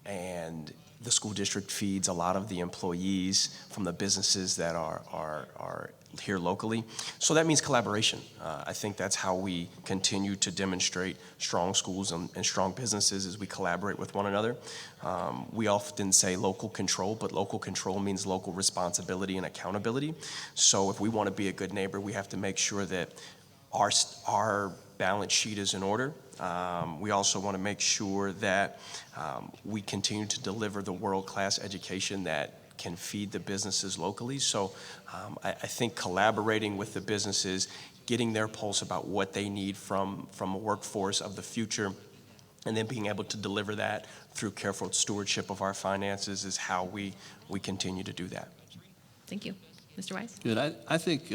and the school district feeds a lot of the employees from the businesses that are here locally. So that means collaboration. I think that's how we continue to demonstrate strong schools and strong businesses as we collaborate with one another. We often say local control, but local control means local responsibility and accountability. So if we want to be a good neighbor, we have to make sure that our balance sheet is in order. We also want to make sure that we continue to deliver the world-class education that can feed the businesses locally. So I think collaborating with the businesses, getting their pulse about what they need from a workforce of the future, and then being able to deliver that through careful stewardship of our finances is how we continue to do that. Thank you. Mr. Wise? Good. I think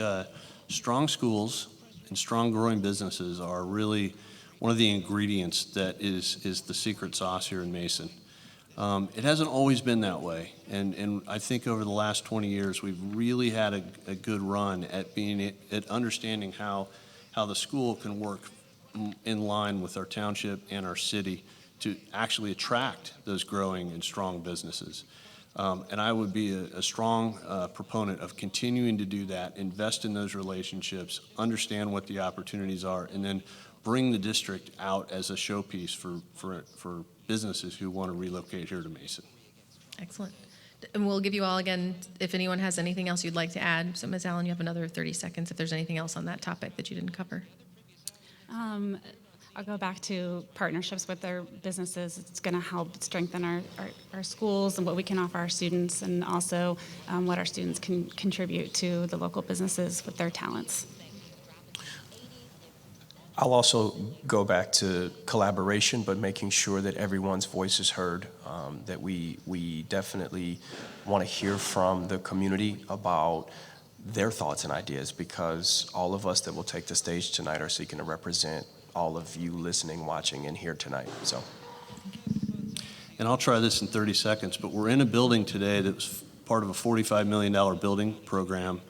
strong schools and strong growing businesses are really one of the ingredients that is the secret sauce here in Mason. It hasn't always been that way, and I think over the last 20 years we've really had a good run at understanding how the school can work in line with our township and our city to actually attract those growing and strong businesses. And I would be a strong proponent of continuing to do that, invest in those relationships, understand what the opportunities are, and then bring the district out as a showpiece for businesses who want to relocate here to Mason. Excellent. And we'll give you all again, if anyone has anything else you'd like to add. So Ms. Allen, you have another 30 seconds if there's anything else on that topic that you didn't cover. I'll go back to partnerships with their businesses. It's going to help strengthen our schools and what we can offer our students, and also what our students can contribute to the local businesses with their talents. I'll also go back to collaboration, but making sure that everyone's voice is heard, that we definitely want to hear from the community about their thoughts and ideas, because all of us that will take the stage tonight are seeking to represent all of you listening, watching, and here tonight. So, and I'll try this in 30 seconds, but we're in a building today that was part of a $45 million building program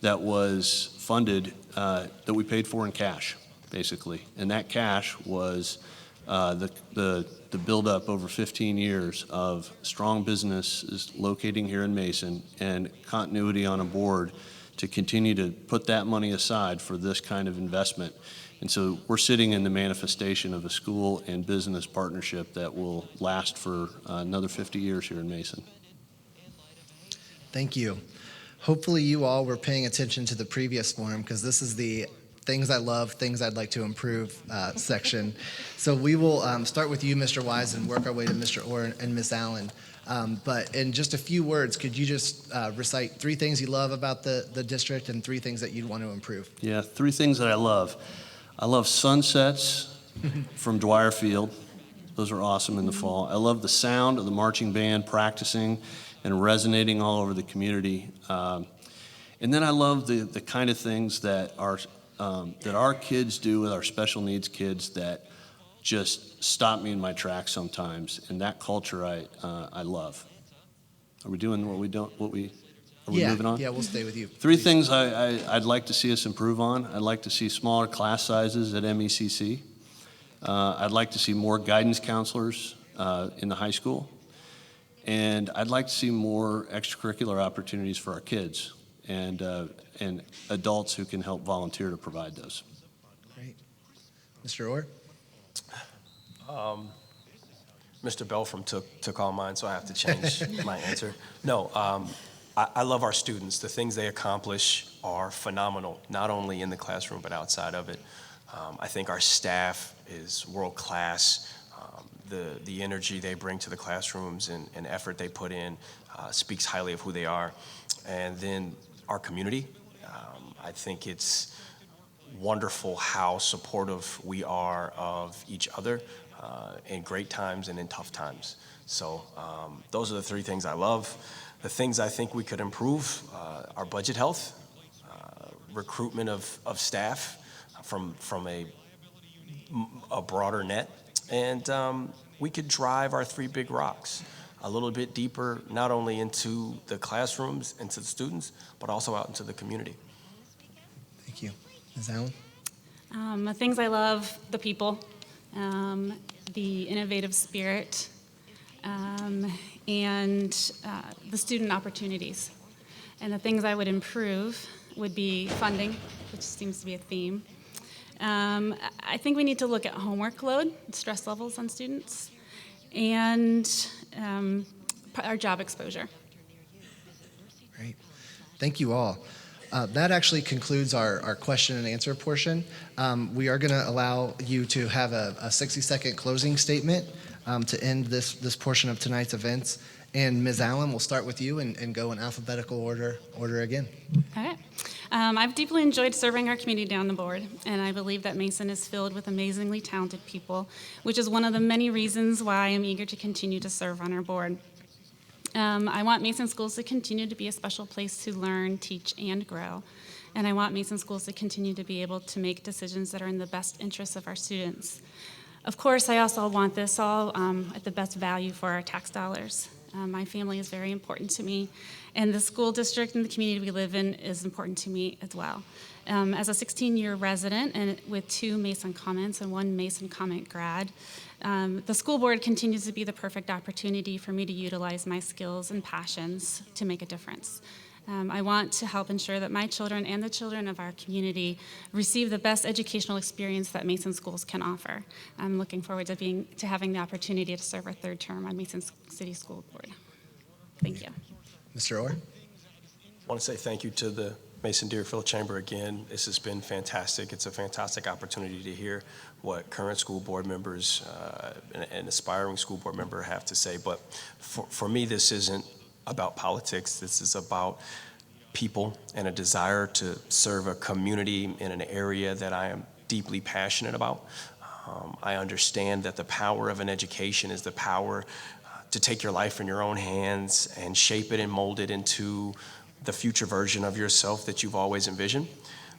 that was funded, that we paid for in cash, basically. And that cash was the buildup over 15 years of strong businesses locating here in Mason and continuity on a board to continue to put that money aside for this kind of investment. And so we're sitting in the manifestation of a school and business partnership that will last for another 50 years here in Mason. Thank you. Hopefully you all were paying attention to the previous forum because this is the things I love, things I'd like to improve section. So we will start with you, Mr. Wise, and work our way to Mr. Orr and Ms. Allen. But in just a few words, could you just recite 3 things you love about the district and 3 things that you'd want to improve? Yeah, 3 things that I love. I love sunsets from Deerfield. Those are awesome in the fall. I love the sound of the marching band practicing and resonating all over the community. And then I love the kind of things that our kids do with our special needs kids that just stop me in my tracks sometimes. And that culture I love. Are we doing what we don't? Are we moving on? Yeah, we'll stay with you. 3 things I'd like to see us improve on. I'd like to see smaller class sizes at MECC. I'd like to see more guidance counselors in the high school. And I'd like to see more extracurricular opportunities for our kids and adults who can help volunteer to provide those. Great. Mr. Orr? Mr. Belfram took all mine, so I have to change my answer. No, I love our students. The things they accomplish are phenomenal, not only in the classroom but outside of it. I think our staff is world-class. The energy they bring to the classrooms and effort they put in speaks highly of who they are. And then our community, I think it's wonderful how supportive we are of each other in great times and in tough times. So those are the 3 things I love. The things I think we could improve are budget health, recruitment of staff from a broader net, and we could drive our 3 big rocks a little bit deeper, not only into the classrooms and to the students, but also out into the community. Thank you. Ms. Allen? The things I love, the people, the innovative spirit, and the student opportunities. And the things I would improve would be funding, which seems to be a theme. I think we need to look at homework load, stress levels on students, and our job exposure. Great. Thank you all. That actually concludes our question and answer portion. We are going to allow you to have a 60-second closing statement to end this portion of tonight's events. And Ms. Allen, we'll start with you and go in alphabetical order again. All right. I've deeply enjoyed serving our community on the board, and I believe that Mason is filled with amazingly talented people, which is one of the many reasons why I'm eager to continue to serve on our board. I want Mason Schools to continue to be a special place to learn, teach, and grow. And I want Mason Schools to continue to be able to make decisions that are in the best interests of our students. Of course, I also want this all at the best value for our tax dollars. My family is very important to me, and the school district and the community we live in is important to me as well. As a 16-year resident and with 2 Mason comments and 1 Mason comment grad, the school board continues to be the perfect opportunity for me to utilize my skills and passions to make a difference. I want to help ensure that my children and the children of our community receive the best educational experience that Mason Schools can offer. I'm looking forward to having the opportunity to serve our 3rd term on Mason City School Board. Thank you. Mr. Orr? I want to say thank you to the Mason Deerfield Chamber again. This has been fantastic. It's a fantastic opportunity to hear what current school board members and aspiring school board member have to say. But for me, this isn't about politics. This is about people and a desire to serve a community in an area that I am deeply passionate about. I understand that the power of an education is the power to take your life in your own hands and shape it and mold it into the future version of yourself that you've always envisioned.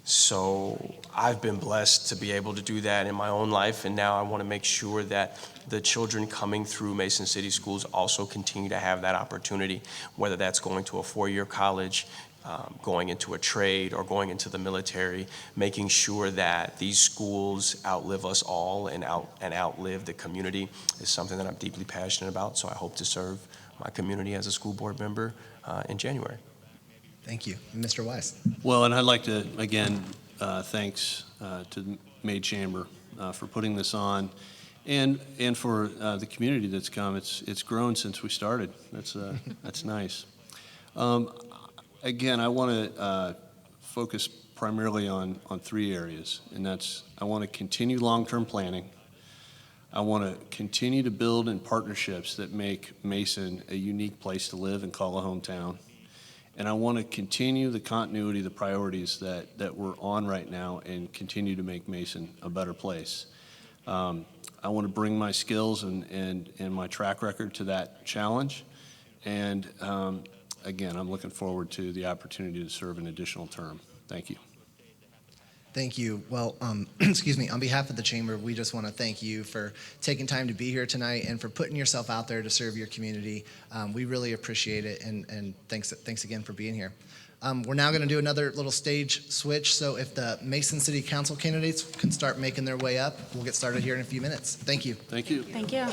So I've been blessed to be able to do that in my own life, and now I want to make sure that the children coming through Mason City Schools also continue to have that opportunity, whether that's going to a 4-year college, going into a trade, or going into the military, making sure that these schools outlive us all and outlive the community is something that I'm deeply passionate about. So I hope to serve my community as a school board member in January. Thank you. Mr. Wise? Well, and I'd like to, again, thanks to the May Chamber for putting this on, and for the community that's come. It's grown since we started. That's nice. Again, I want to focus primarily on three areas, and that's I want to continue long-term planning. I want to continue to build in partnerships that make Mason a unique place to live and call a hometown. And I want to continue the continuity, the priorities that we're on right now and continue to make Mason a better place. I want to bring my skills and my track record to that challenge. And again, I'm looking forward to the opportunity to serve an additional term. Thank you. Thank you. Well, excuse me, on behalf of the Chamber, we just want to thank you for taking time to be here tonight and for putting yourself out there to serve your community. We really appreciate it, and thanks again for being here. We're now going to do another little stage switch, so if the Mason City Council candidates can start making their way up, we'll get started here in a few minutes. Thank you. Thank you. Thank you.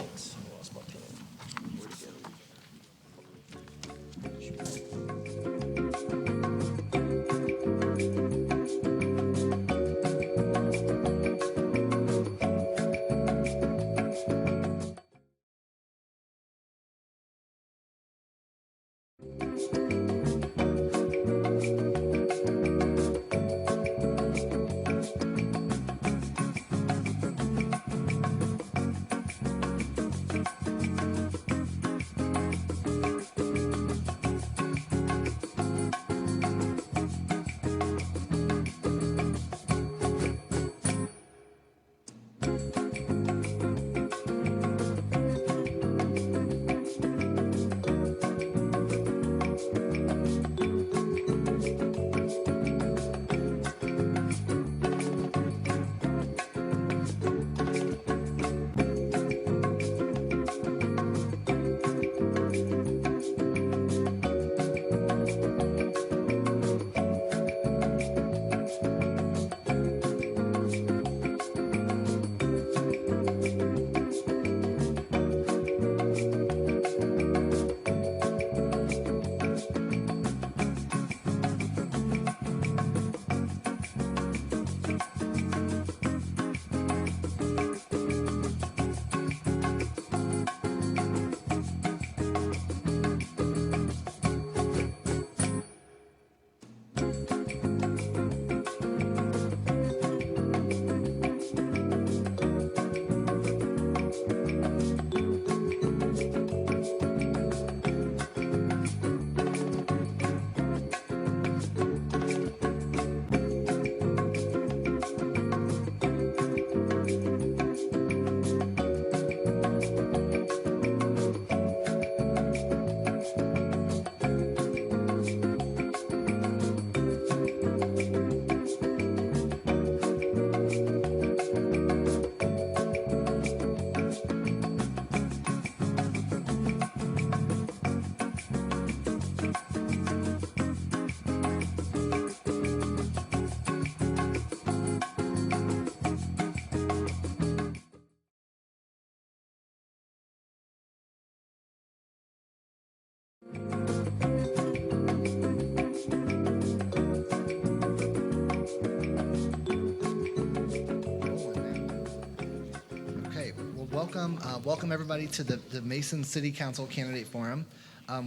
Welcome everybody to the Mason City Council Candidate Forum.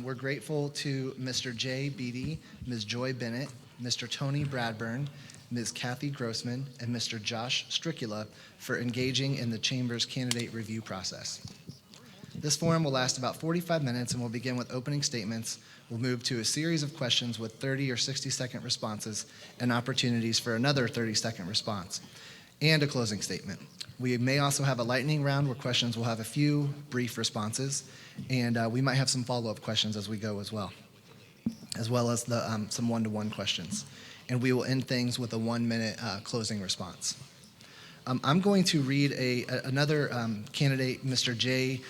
We're grateful to Mr. Jay Beatty, Ms. Joy Bennett, Mr. Tony Bradburn, Ms. Kathy Grossman, and Mr. Josh Stricula for engaging in the Chamber's candidate review process. This forum will last about 45 minutes and will begin with opening statements. We'll move to a series of questions with 30 or 60-second responses and opportunities for another 30-second response, and a closing statement. We may also have a lightning round where questions will have a few brief responses, and we might have some follow-up questions as we go as well as some one-to-one questions. And we will end things with a 1-minute closing response. I'm going to read another candidate. Mr. Jay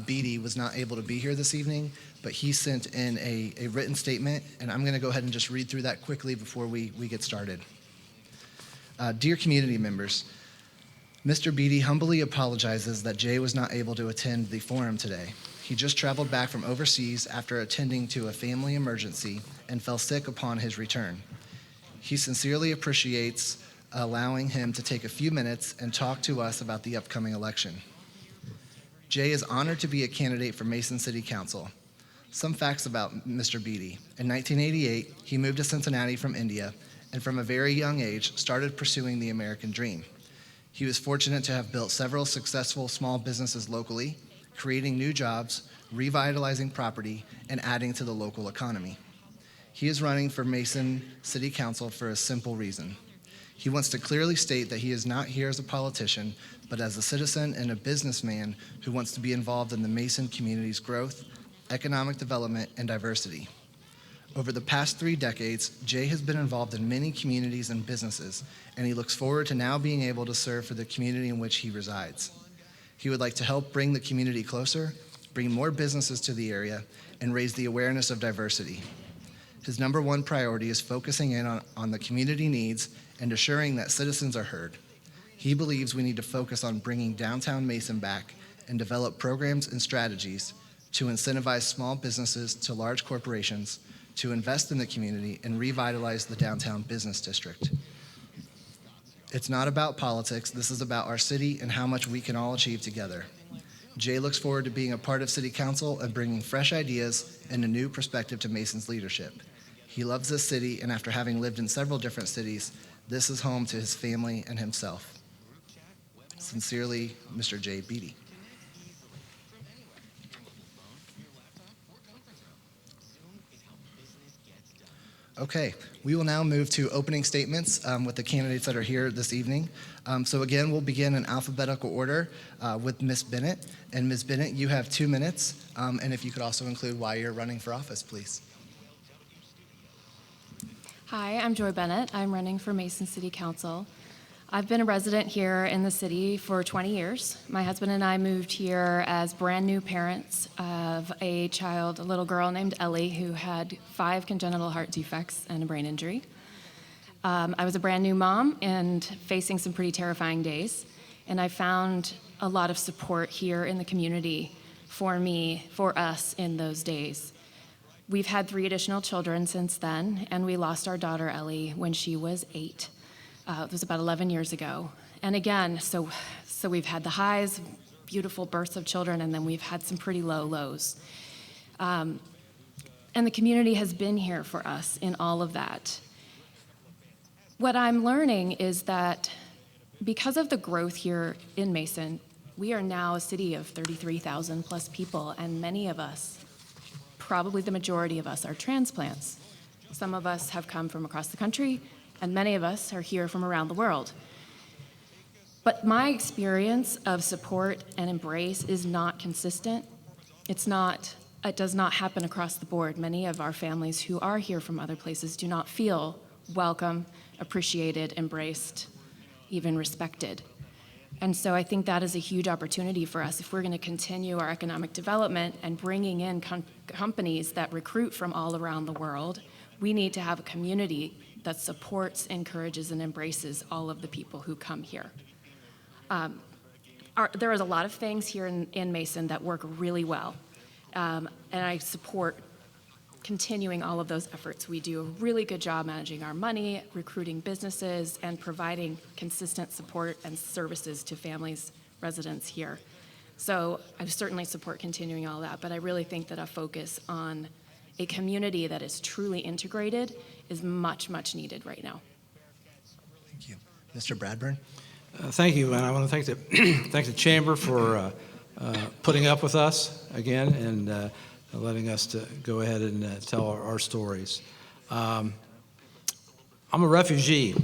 Beatty was not able to be here this evening, but he sent in a written statement, and I'm going to go ahead and just read through that quickly before we get started. Dear community members, Mr. Beatty humbly apologizes that Jay was not able to attend the forum today. He just traveled back from overseas after attending to a family emergency and fell sick upon his return. He sincerely appreciates allowing him to take a few minutes and talk to us about the upcoming election. Jay is honored to be a candidate for Mason City Council. Some facts about Mr. Beatty. In 1988, he moved to Cincinnati from India, and from a very young age started pursuing the American dream. He was fortunate to have built several successful small businesses locally, creating new jobs, revitalizing property, and adding to the local economy. He is running for Mason City Council for a simple reason. He wants to clearly state that he is not here as a politician, but as a citizen and a businessman who wants to be involved in the Mason community's growth, economic development, and diversity. Over the past 3 decades, Jay has been involved in many communities and businesses, and he looks forward to now being able to serve for the community in which he resides. He would like to help bring the community closer, bring more businesses to the area, and raise the awareness of diversity. His number one priority is focusing in on the community needs and assuring that citizens are heard. He believes we need to focus on bringing downtown Mason back and develop programs and strategies to incentivize small businesses to large corporations to invest in the community and revitalize the downtown business district. It's not about politics. This is about our city and how much we can all achieve together. Jay looks forward to being a part of City Council and bringing fresh ideas and a new perspective to Mason's leadership. He loves this city, and after having lived in several different cities, this is home to his family and himself. Sincerely, Mr. Jay Beatty. Okay, we will now move to opening statements with the candidates that are here this evening. So again, we'll begin in alphabetical order with Ms. Bennett. And Ms. Bennett, you have 2 minutes, and if you could also include why you're running for office, please. Hi, I'm Joy Bennett. I'm running for Mason City Council. I've been a resident here in the city for 20 years. My husband and I moved here as brand new parents of a little girl named Ellie, who had 5 congenital heart defects and a brain injury. I was a brand new mom and facing some pretty terrifying days, and I found a lot of support here in the community for us in those days. We've had 3 additional children since then, and we lost our daughter Ellie when she was 8. It was about 11 years ago. And again, so we've had the highs, beautiful births of children, and then we've had some pretty low lows. And the community has been here for us in all of that. What I'm learning is that because of the growth here in Mason, we are now a city of 33,000 plus people, and many of us, probably the majority of us, are transplants. Some of us have come from across the country, and many of us are here from around the world. But my experience of support and embrace is not consistent. It does not happen across the board. Many of our families who are here from other places do not feel welcome, appreciated, embraced, even respected. And so I think that is a huge opportunity for us if we're going to continue our economic development and bringing in companies that recruit from all around the world. We need to have a community that supports, encourages, and embraces all of the people who come here. There is a lot of things here in Mason that work really well, and I support continuing all of those efforts. We do a really good job managing our money, recruiting businesses, and providing consistent support and services to families, residents here. So I certainly support continuing all that, but I really think that a focus on a community that is truly integrated is much, much needed right now. Thank you. Mr. Bradburn? Thank you, and I want to thank the Chamber for putting up with us again and letting us to go ahead and tell our stories. I'm a refugee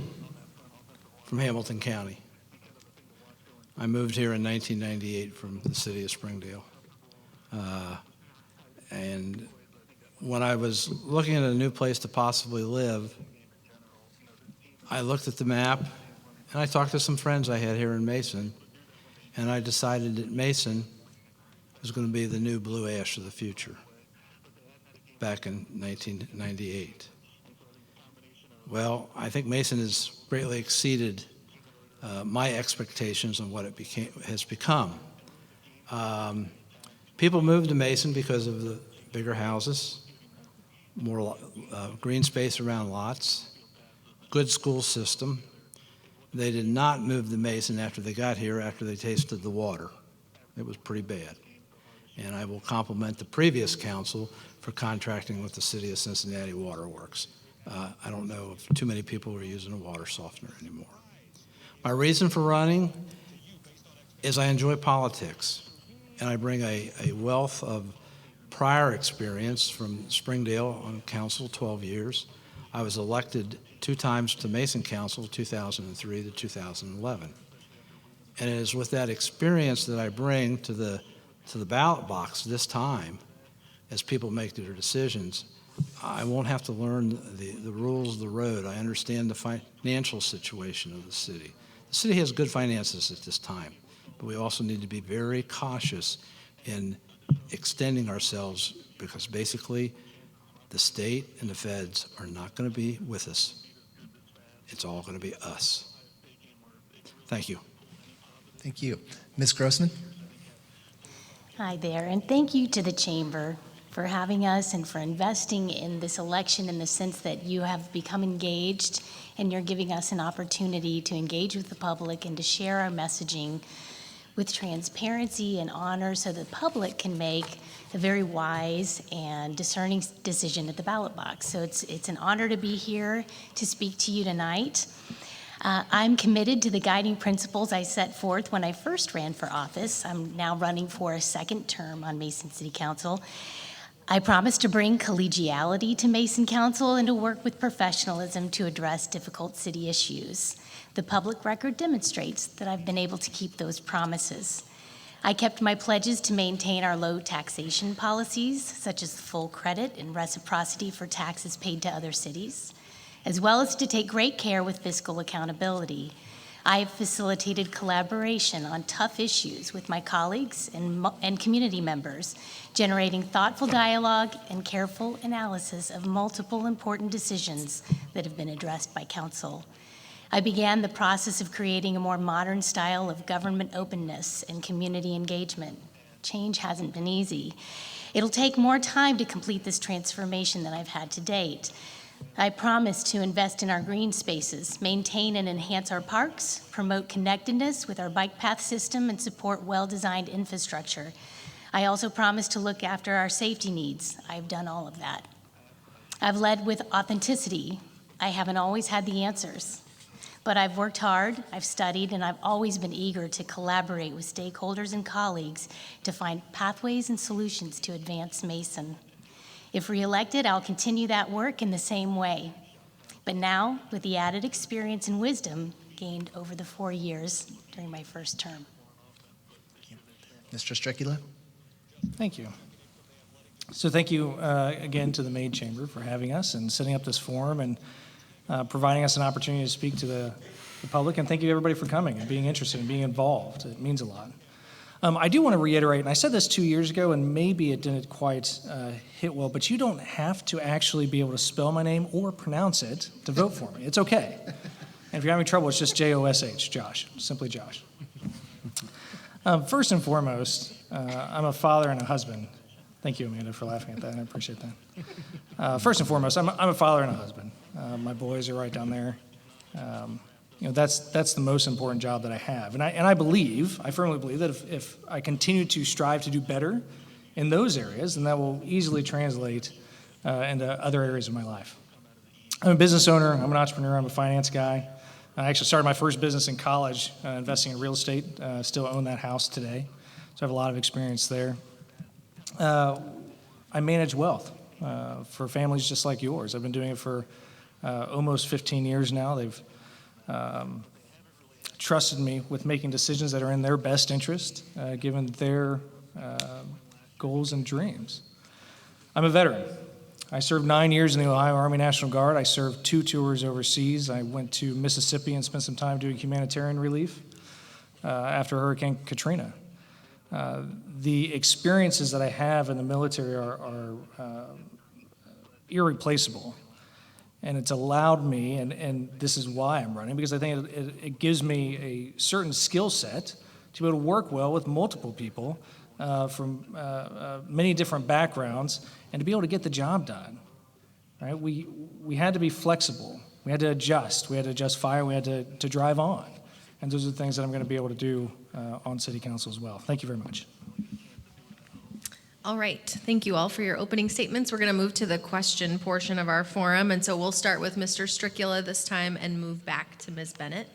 from Hamilton County. I moved here in 1998 from the city of Springdale. And when I was looking at a new place to possibly live, I looked at the map and I talked to some friends I had here in Mason, and I decided that Mason was going to be the new Blue Ash of the future back in 1998. Well, I think Mason has greatly exceeded my expectations on what it has become. People moved to Mason because of the bigger houses, more green space around lots, good school system. They did not move to Mason after they got here, after they tasted the water. It was pretty bad. and I will compliment the previous council for contracting with the City of Cincinnati Waterworks. I don't know if too many people are using a water softener anymore. My reason for running is I enjoy politics, and I bring a wealth of prior experience from Springdale on council, 12 years. I was elected 2 times to Mason Council, 2003 to 2011. And it is with that experience that I bring to the ballot box this time, as people make their decisions. I won't have to learn the rules of the road. I understand the financial situation of the city. The city has good finances at this time, but we also need to be very cautious in extending ourselves, because basically the state and the feds are not going to be with us. It's all going to be us. Thank you. Thank you. Ms. Grossman? Hi there, and thank you to the Chamber for having us and for investing in this election in the sense that you have become engaged and you're giving us an opportunity to engage with the public and to share our messaging with transparency and honor so the public can make a very wise and discerning decision at the ballot box. So it's an honor to be here to speak to you tonight. I'm committed to the guiding principles I set forth when I first ran for office. I'm now running for a second term on Mason City Council. I promise to bring collegiality to Mason Council and to work with professionalism to address difficult city issues. The public record demonstrates that I've been able to keep those promises. I kept my pledges to maintain our low taxation policies, such as full credit and reciprocity for taxes paid to other cities, as well as to take great care with fiscal accountability. I have facilitated collaboration on tough issues with my colleagues and community members, generating thoughtful dialogue and careful analysis of multiple important decisions that have been addressed by Council. I began the process of creating a more modern style of government openness and community engagement. Change hasn't been easy. It'll take more time to complete this transformation than I've had to date. I promise to invest in our green spaces, maintain and enhance our parks, promote connectedness with our bike path system, and support well-designed infrastructure. I also promise to look after our safety needs. I've done all of that. I've led with authenticity. I haven't always had the answers, but I've worked hard, I've studied, and I've always been eager to collaborate with stakeholders and colleagues to find pathways and solutions to advance Mason. If reelected, I'll continue that work in the same way, but now with the added experience and wisdom gained over the 4 years during my first term. Mr. Strecula? Thank you. So thank you again to the Maid Chamber for having us and setting up this forum and providing us an opportunity to speak to the public. And thank you everybody for coming and being interested and being involved. It means a lot. I do want to reiterate, and I said this 2 years ago, and maybe it didn't quite hit well, but you don't have to actually be able to spell my name or pronounce it to vote for me. It's okay. And if you're having trouble, it's just Josh, Josh, simply Josh. First and foremost, I'm a father and a husband. Thank you, Amanda, for laughing at that. I appreciate that. First and foremost, I'm a father and a husband. My boys are right down there. That's the most important job that I have. And I firmly believe that if I continue to strive to do better in those areas, then that will easily translate into other areas of my life. I'm a business owner, I'm an entrepreneur, I'm a finance guy. I actually started my first business in college, investing in real estate, still own that house today. So I have a lot of experience there. I manage wealth for families just like yours. I've been doing it for almost 15 years now. They've trusted me with making decisions that are in their best interest, given their goals and dreams. I'm a veteran. I served 9 years in the Ohio Army National Guard. I served 2 tours overseas. I went to Mississippi and spent some time doing humanitarian relief after Hurricane Katrina. The experiences that I have in the military are irreplaceable. And it's allowed me, and this is why I'm running, because I think it gives me a certain skill set to be able to work well with multiple people from many different backgrounds and to be able to get the job done. Right? We had to be flexible. We had to adjust. We had to adjust fire. We had to drive on. And those are the things that I'm going to be able to do on City Council as well. Thank you very much. All right, thank you all for your opening statements. We're going to move to the question portion of our forum, and so we'll start with Mr. Stricula this time and move back to Ms. Bennett.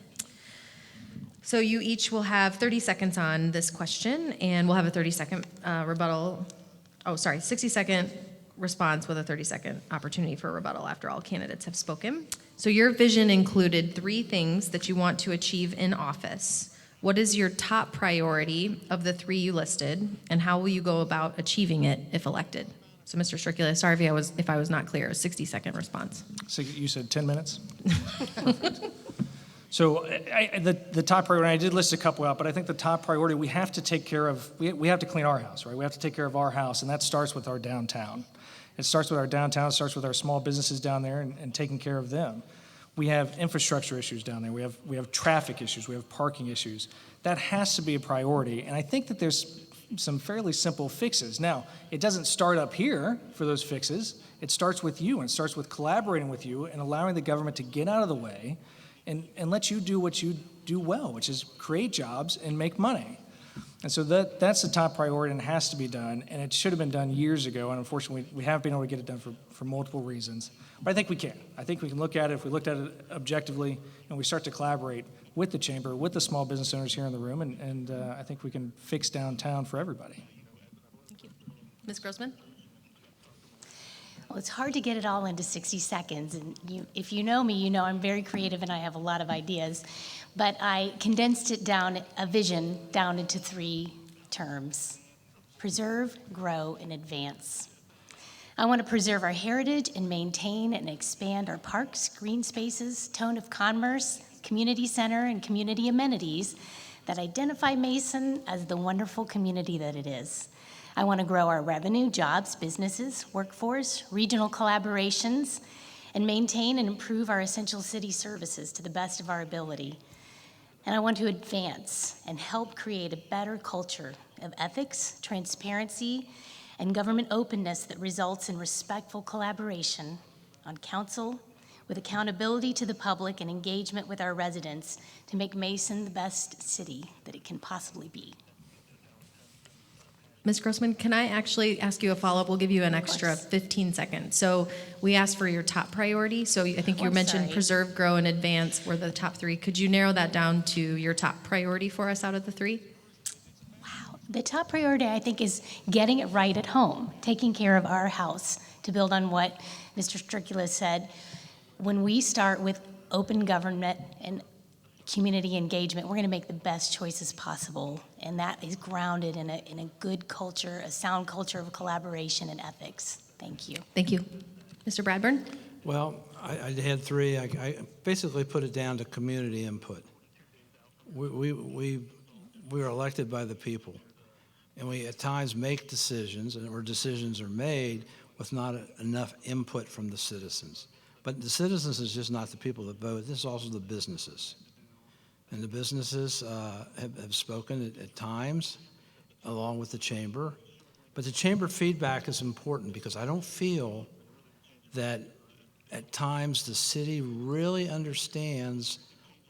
So you each will have 30 seconds on this question, and we'll have a 30-second rebuttal. 60-second response with a 30-second opportunity for a rebuttal after all candidates have spoken. So your vision included 3 things that you want to achieve in office. What is your top priority of the 3 you listed, and how will you go about achieving it if elected? So, Mr. Stricula, sorry if I was not clear, a 60-second response. So you said 10 minutes? Perfect. So the top priority, I did list a couple out, but I think the top priority, we have to take care of, we have to clean our house, right? We have to take care of our house, and that starts with our downtown. It starts with our downtown, it starts with our small businesses down there and taking care of them. We have infrastructure issues down there. We have traffic issues. We have parking issues. That has to be a priority, and I think that there's some fairly simple fixes. Now, it doesn't start up here for those fixes. It starts with you, and it starts with collaborating with you and allowing the government to get out of the way and let you do what you do well, which is create jobs and make money. And so that's the top priority, and it has to be done, and it should have been done years ago, and unfortunately, we haven't been able to get it done for multiple reasons. But I think we can. I think we can look at it, if we looked at it objectively, and we start to collaborate with the chamber, with the small business owners here in the room, and I think we can fix downtown for everybody. Thank you. Ms. Grossman? Well, it's hard to get it all into 60 seconds, and if you know me, you know I'm very creative and I have a lot of ideas, but I condensed it down, a vision, down into 3 terms: preserve, grow, and advance. I want to preserve our heritage and maintain and expand our parks, green spaces, tone of commerce, community center, and community amenities that identify Mason as the wonderful community that it is. I want to grow our revenue, jobs, businesses, workforce, regional collaborations, and maintain and improve our essential city services to the best of our ability. And I want to advance and help create a better culture of ethics, transparency, and government openness that results in respectful collaboration on council, with accountability to the public and engagement with our residents to make Mason the best city that it can possibly be. Ms. Grossman, can I actually ask you a follow-up? We'll give you an extra 15 seconds. So we asked for your top priority. So I think you mentioned preserve, grow, and advance were the top 3. Could you narrow that down to your top priority for us out of the 3? Wow. The top priority, I think, is getting it right at home, taking care of our house. To build on what Mr. Stricula said, when we start with open government and community engagement, we're going to make the best choices possible, and that is grounded in a good culture, a sound culture of collaboration and ethics. Thank you. Thank you. Mr. Bradburn? Well, I had 3. I basically put it down to community input. We are elected by the people, and we at times make decisions, or decisions are made with not enough input from the citizens. But the citizens is just not the people that vote. This is also the businesses. And the businesses have spoken at times, along with the chamber. But the chamber feedback is important because I don't feel that at times the city really understands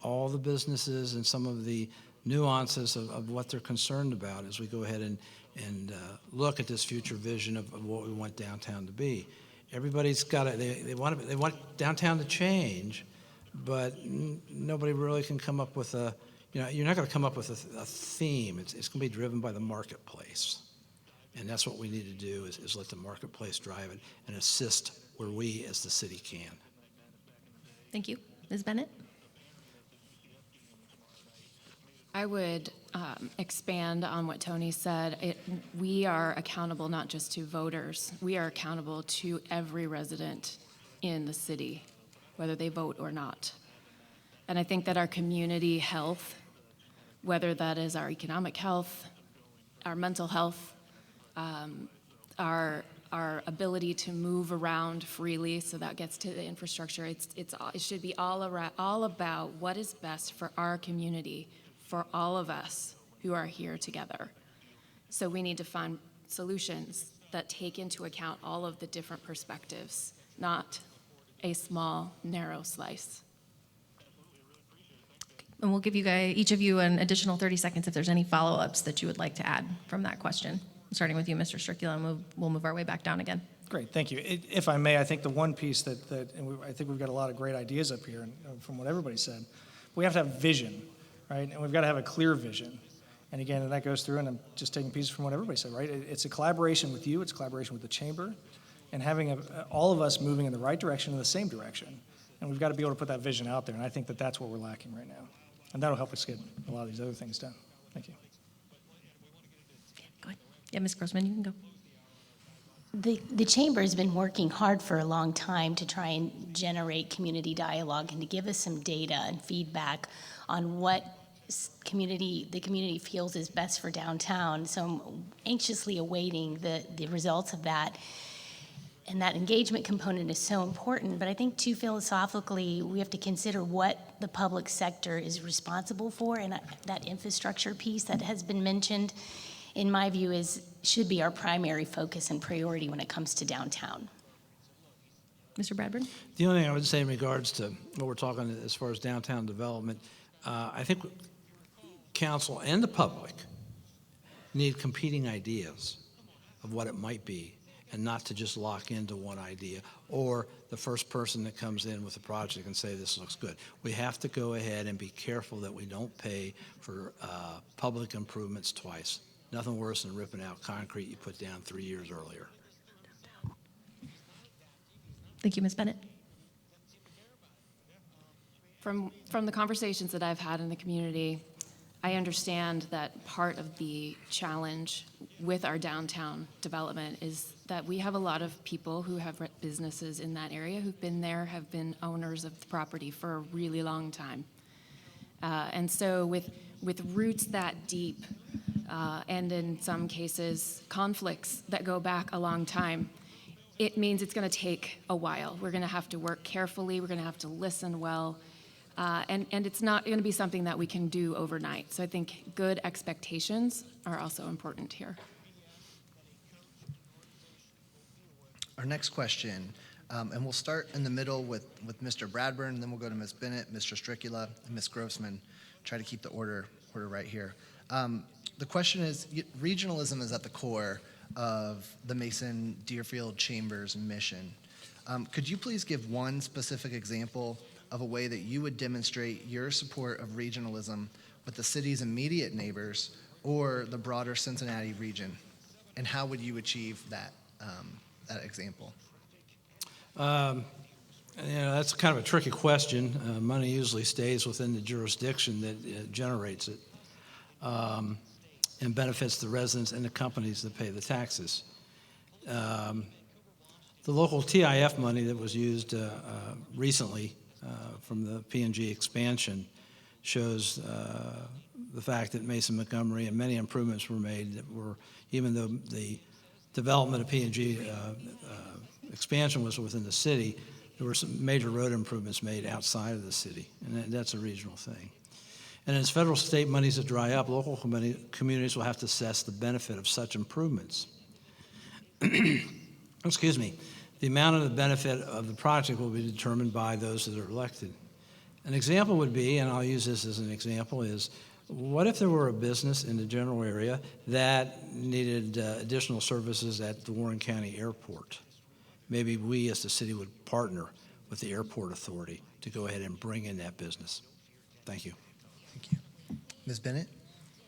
all the businesses and some of the nuances of what they're concerned about as we go ahead and look at this future vision of what we want downtown to be. Everybody's got it. They want downtown to change, but nobody really can come up with you're not going to come up with a theme. It's going to be driven by the marketplace. And that's what we need to do is let the marketplace drive it and assist where we as the city can. Thank you. Ms. Bennett? I would expand on what Tony said. We are accountable not just to voters, we are accountable to every resident in the city, whether they vote or not. And I think that our community health, whether that is our economic health, our mental health, our ability to move around freely, so that gets to the infrastructure, it should be all about what is best for our community, for all of us who are here together. So we need to find solutions that take into account all of the different perspectives, not a small, narrow slice. And we'll give you guys, each of you, an additional 30 seconds if there's any follow-ups that you would like to add from that question. starting with you, Mr. Stricula, and we'll move our way back down again. Great, thank you. If I may, I think the one piece I think we've got a lot of great ideas up here, and from what everybody said, we have to have vision, right? And we've got to have a clear vision. And again, that goes through, and I'm just taking pieces from what everybody said, right? It's a collaboration with you, it's a collaboration with the chamber, and having all of us moving in the right direction, in the same direction. And we've got to be able to put that vision out there, and I think that's what we're lacking right now. And that'll help us get a lot of these other things done. Thank you. Go ahead. Yeah, Ms. Grossman, you can go. The chamber has been working hard for a long time to try and generate community dialogue and to give us some data and feedback on what the community feels is best for downtown. So I'm anxiously awaiting the results of that. And that engagement component is so important, but I think too philosophically, we have to consider what the public sector is responsible for, and that infrastructure piece that has been mentioned, in my view, should be our primary focus and priority when it comes to downtown. Mr. Bradburn? The only thing I would say in regards to what we're talking as far as downtown development, I think council and the public need competing ideas of what it might be, and not to just lock into one idea or the first person that comes in with a project and say this looks good. We have to go ahead and be careful that we don't pay for public improvements twice. Nothing worse than ripping out concrete you put down 3 years earlier. Thank you, Ms. Bennett. From the conversations that I've had in the community, I understand that part of the challenge with our downtown development is that we have a lot of people who have businesses in that area who've been there, have been owners of the property for a really long time. And so with roots that deep, and in some cases conflicts that go back a long time, it means it's going to take a while. We're going to have to work carefully. We're going to have to listen well. And it's not going to be something that we can do overnight. So I think good expectations are also important here. Our next question, and we'll start in the middle with Mr. Bradburn, then we'll go to Ms. Bennett, Mr. Stricula, and Ms. Grossman. Try to keep the order right here. The question is, regionalism is at the core of the Mason Deerfield Chamber's mission. Could you please give one specific example of a way that you would demonstrate your support of regionalism with the city's immediate neighbors or the broader Cincinnati region? And how would you achieve that example? That's kind of a tricky question. Money usually stays within the jurisdiction that generates it and benefits the residents and the companies that pay the taxes. The local TIF money that was used recently from the P&G expansion shows the fact that Mason Montgomery and many improvements were made that were, even though the development of P&G expansion was within the city, there were some major road improvements made outside of the city, and that's a regional thing. And as federal state monies that dry up, local communities will have to assess the benefit of such improvements. Excuse me. The amount of the benefit of the project will be determined by those that are elected. An example would be, and I'll use this as an example, is what if there were a business in the general area that needed additional services at the Warren County Airport? Maybe we as the city would partner with the airport authority to go ahead and bring in that business. Thank you. Thank you. Ms. Bennett?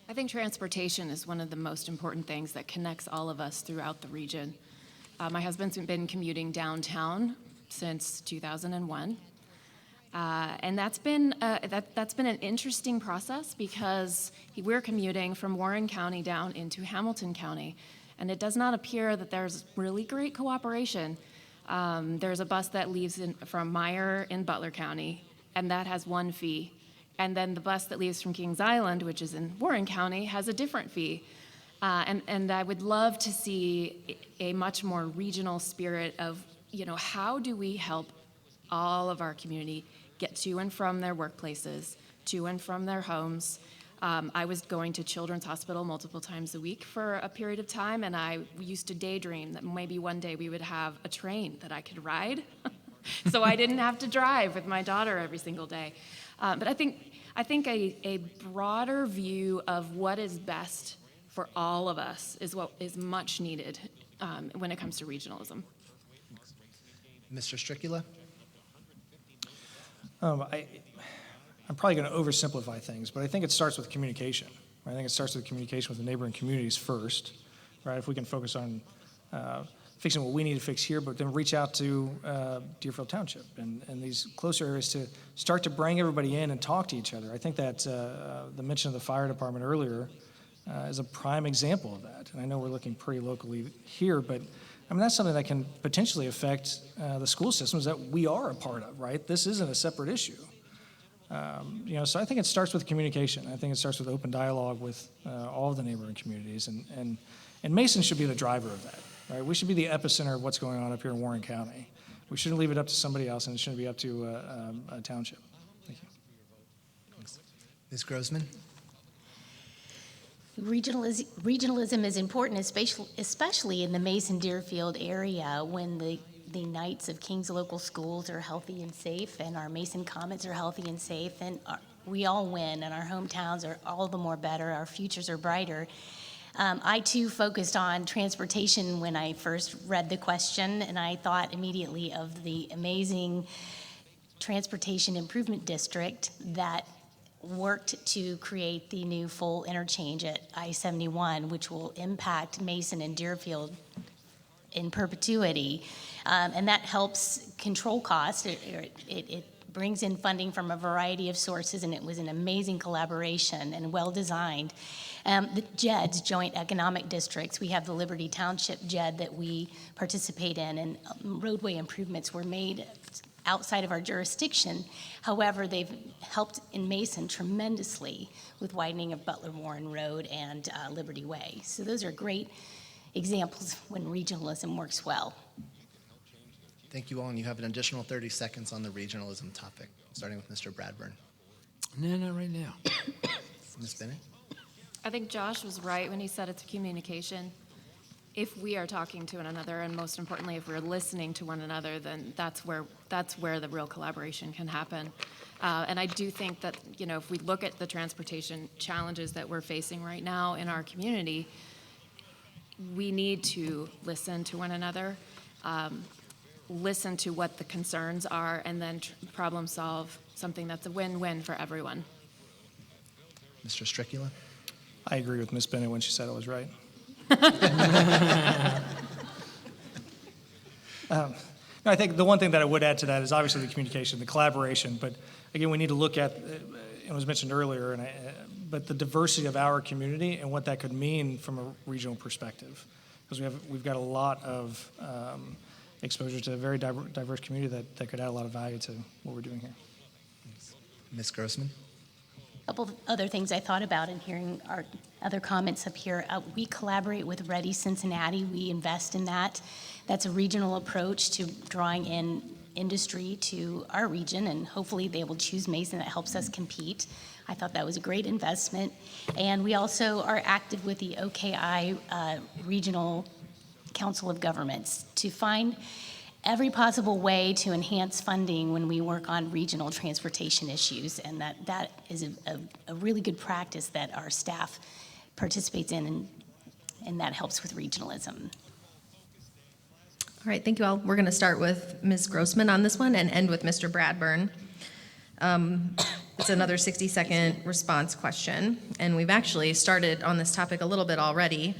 I think transportation is one of the most important things that connects all of us throughout the region. My husband's been commuting downtown since 2001. And that's been an interesting process because we're commuting from Warren County down into Hamilton County, and it does not appear that there's really great cooperation. There's a bus that leaves from Meyer in Butler County, and that has one fee. And then the bus that leaves from Kings Island, which is in Warren County, has a different fee. And I would love to see a much more regional spirit of, how do we help all of our community get to and from their workplaces, to and from their homes. I was going to Children's Hospital multiple times a week for a period of time, and I used to daydream that maybe one day we would have a train that I could ride, so I didn't have to drive with my daughter every single day. But I think a broader view of what is best for all of us is what is much needed when it comes to regionalism. Mr. Stricula? I'm probably going to oversimplify things, but I think it starts with communication. I think it starts with communication with the neighboring communities first, right? If we can focus on fixing what we need to fix here, but then reach out to Deerfield Township and these closer areas to start to bring everybody in and talk to each other. I think that the mention of the fire department earlier is a prime example of that. And I know we're looking pretty locally here, but I mean, that's something that can potentially affect the school systems that we are a part of, right? This isn't a separate issue. So I think it starts with communication. I think it starts with open dialogue with all of the neighboring communities, and Mason should be the driver of that, right? We should be the epicenter of what's going on up here in Warren County. We shouldn't leave it up to somebody else, and it shouldn't be up to a township. Thank you. Ms. Grossman? Regionalism is important, especially in the Mason-Deerfield area when the nights of King's local schools are healthy and safe, and our Mason Commons are healthy and safe, and we all win, and our hometowns are all the more better, our futures are brighter. I too focused on transportation when I first read the question, and I thought immediately of the amazing transportation improvement district that worked to create the new full interchange at I-71, which will impact Mason and Deerfield in perpetuity. And that helps control costs. It brings in funding from a variety of sources, and it was an amazing collaboration and well-designed. The JEDs, Joint Economic Districts, we have the Liberty Township JED that we participate in, and roadway improvements were made outside of our jurisdiction. However, they've helped in Mason tremendously with widening of Butler Warren Road and Liberty Way. So those are great examples when regionalism works well. Thank you all, and you have an additional 30 seconds on the regionalism topic, starting with Mr. Bradburn. No, not right now. Ms. Bennett? I think Josh was right when he said it's communication. If we are talking to one another, and most importantly, if we're listening to one another, then that's where the real collaboration can happen. And I do think that, if we look at the transportation challenges that we're facing right now in our community, we need to listen to one another, listen to what the concerns are, and then problem solve something that's a win-win for everyone. Mr. Stricula? I agree with Ms. Bennett when she said I was right. No, I think the one thing that I would add to that is obviously the communication, the collaboration, but again, we need to look at, it was mentioned earlier, but the diversity of our community and what that could mean from a regional perspective. Because we've got a lot of exposure to a very diverse community that could add a lot of value to what we're doing here. Ms. Grossman? A couple of other things I thought about in hearing our other comments up here. We collaborate with Ready Cincinnati. We invest in that. That's a regional approach to drawing in industry to our region, and hopefully they will choose Mason. That helps us compete. I thought that was a great investment. And we also are active with the OKI Regional Council of Governments to find every possible way to enhance funding when we work on regional transportation issues, and that is a really good practice that our staff participates in, and that helps with regionalism. All right, thank you all. We're going to start with Ms. Grossman on this one and end with Mr. Bradburn. It's another 60-second response question, and we've actually started on this topic a little bit already.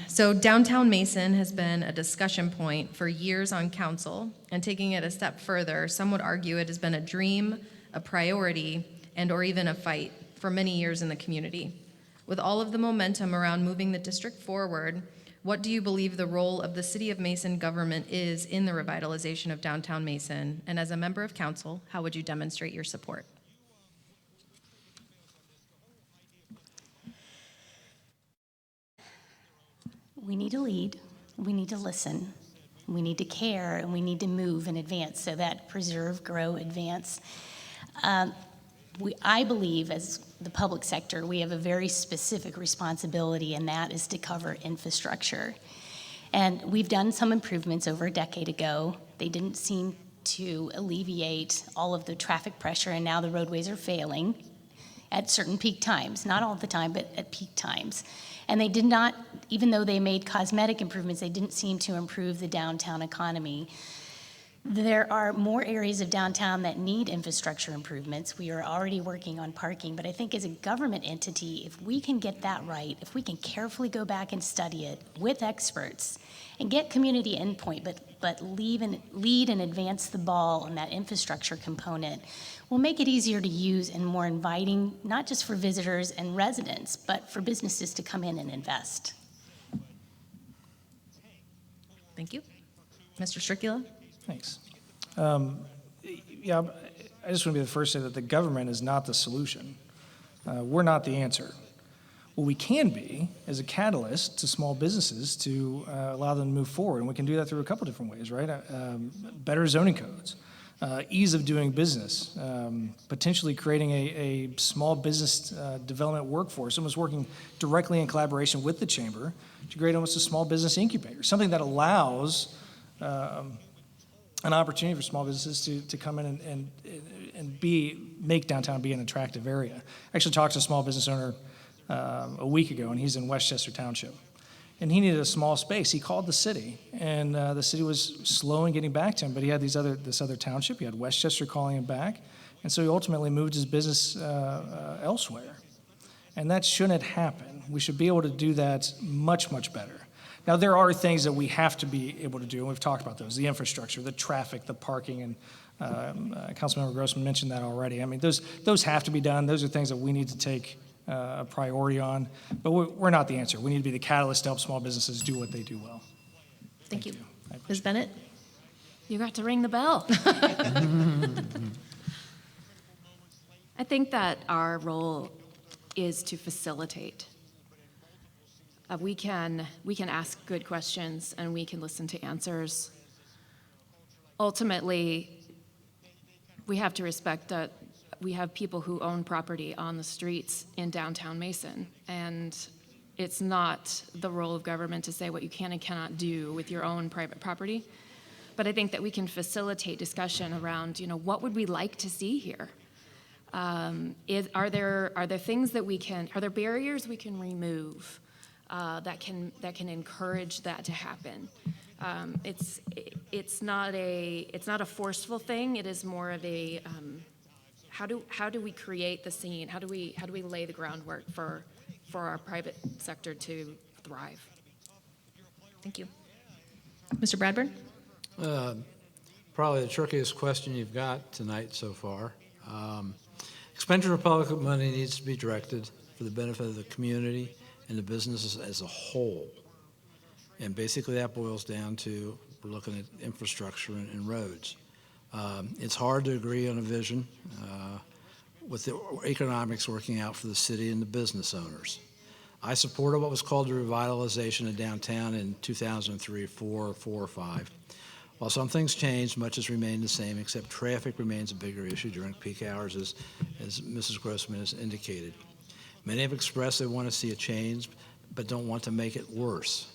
So downtown Mason has been a discussion point for years on council, and taking it a step further, some would argue it has been a dream, a priority, and or even a fight for many years in the community. With all of the momentum around moving the district forward, what do you believe the role of the City of Mason government is in the revitalization of downtown Mason? And as a member of council, how would you demonstrate your support? We need to lead, we need to listen, we need to care, and we need to move and advance. So that preserve, grow, advance. I believe as the public sector, we have a very specific responsibility, and that is to cover infrastructure. And we've done some improvements over a decade ago. They didn't seem to alleviate all of the traffic pressure, and now the roadways are failing. at certain peak times, not all the time, but at peak times. And they did not, even though they made cosmetic improvements, they didn't seem to improve the downtown economy. There are more areas of downtown that need infrastructure improvements. We are already working on parking, but I think as a government entity, if we can get that right, if we can carefully go back and study it with experts and get community input, but lead and advance the ball on that infrastructure component, will make it easier to use and more inviting, not just for visitors and residents, but for businesses to come in and invest. Thank you. Mr. Stricula? Thanks. Yeah, I just want to be the first to say that the government is not the solution. We're not the answer. What we can be is a catalyst to small businesses to allow them to move forward, and we can do that through a couple different ways, right? Better zoning codes, ease of doing business, potentially creating a small business development workforce, almost working directly in collaboration with the chamber to create almost a small business incubator, something that allows an opportunity for small businesses to come in and make downtown be an attractive area. I actually talked to a small business owner a week ago, and he's in Westchester Township. And he needed a small space. He called the city, and the city was slow in getting back to him, but he had this other township. He had Westchester calling him back, and so he ultimately moved his business elsewhere. And that shouldn't happen. We should be able to do that much, much better. Now, there are things that we have to be able to do, and we've talked about those, the infrastructure, the traffic, the parking, and Councilmember Grossman mentioned that already. I mean, those have to be done. Those are things that we need to take a priority on, but we're not the answer. We need to be the catalyst to help small businesses do what they do well. Thank you. Ms. Bennett? You got to ring the bell. I think that our role is to facilitate. We can ask good questions and we can listen to answers. Ultimately, we have to respect that we have people who own property on the streets in downtown Mason, and it's not the role of government to say what you can and cannot do with your own private property. But I think that we can facilitate discussion around, what would we like to see here? Are there things that are there barriers we can remove? That can encourage that to happen. It's not a forceful thing. It is more of a how do we create the scene? How do we lay the groundwork for our private sector to thrive? Thank you. Mr. Bradburn? Probably the trickiest question you've got tonight so far. Expenditure of public money needs to be directed for the benefit of the community and the businesses as a whole. And basically that boils down to we're looking at infrastructure and roads. It's hard to agree on a vision with the economics working out for the city and the business owners. I supported what was called the revitalization of downtown in 2003, 4 or 5. While some things changed, much has remained the same, except traffic remains a bigger issue during peak hours, as Mrs. Grossman has indicated. Many have expressed they want to see a change, but don't want to make it worse.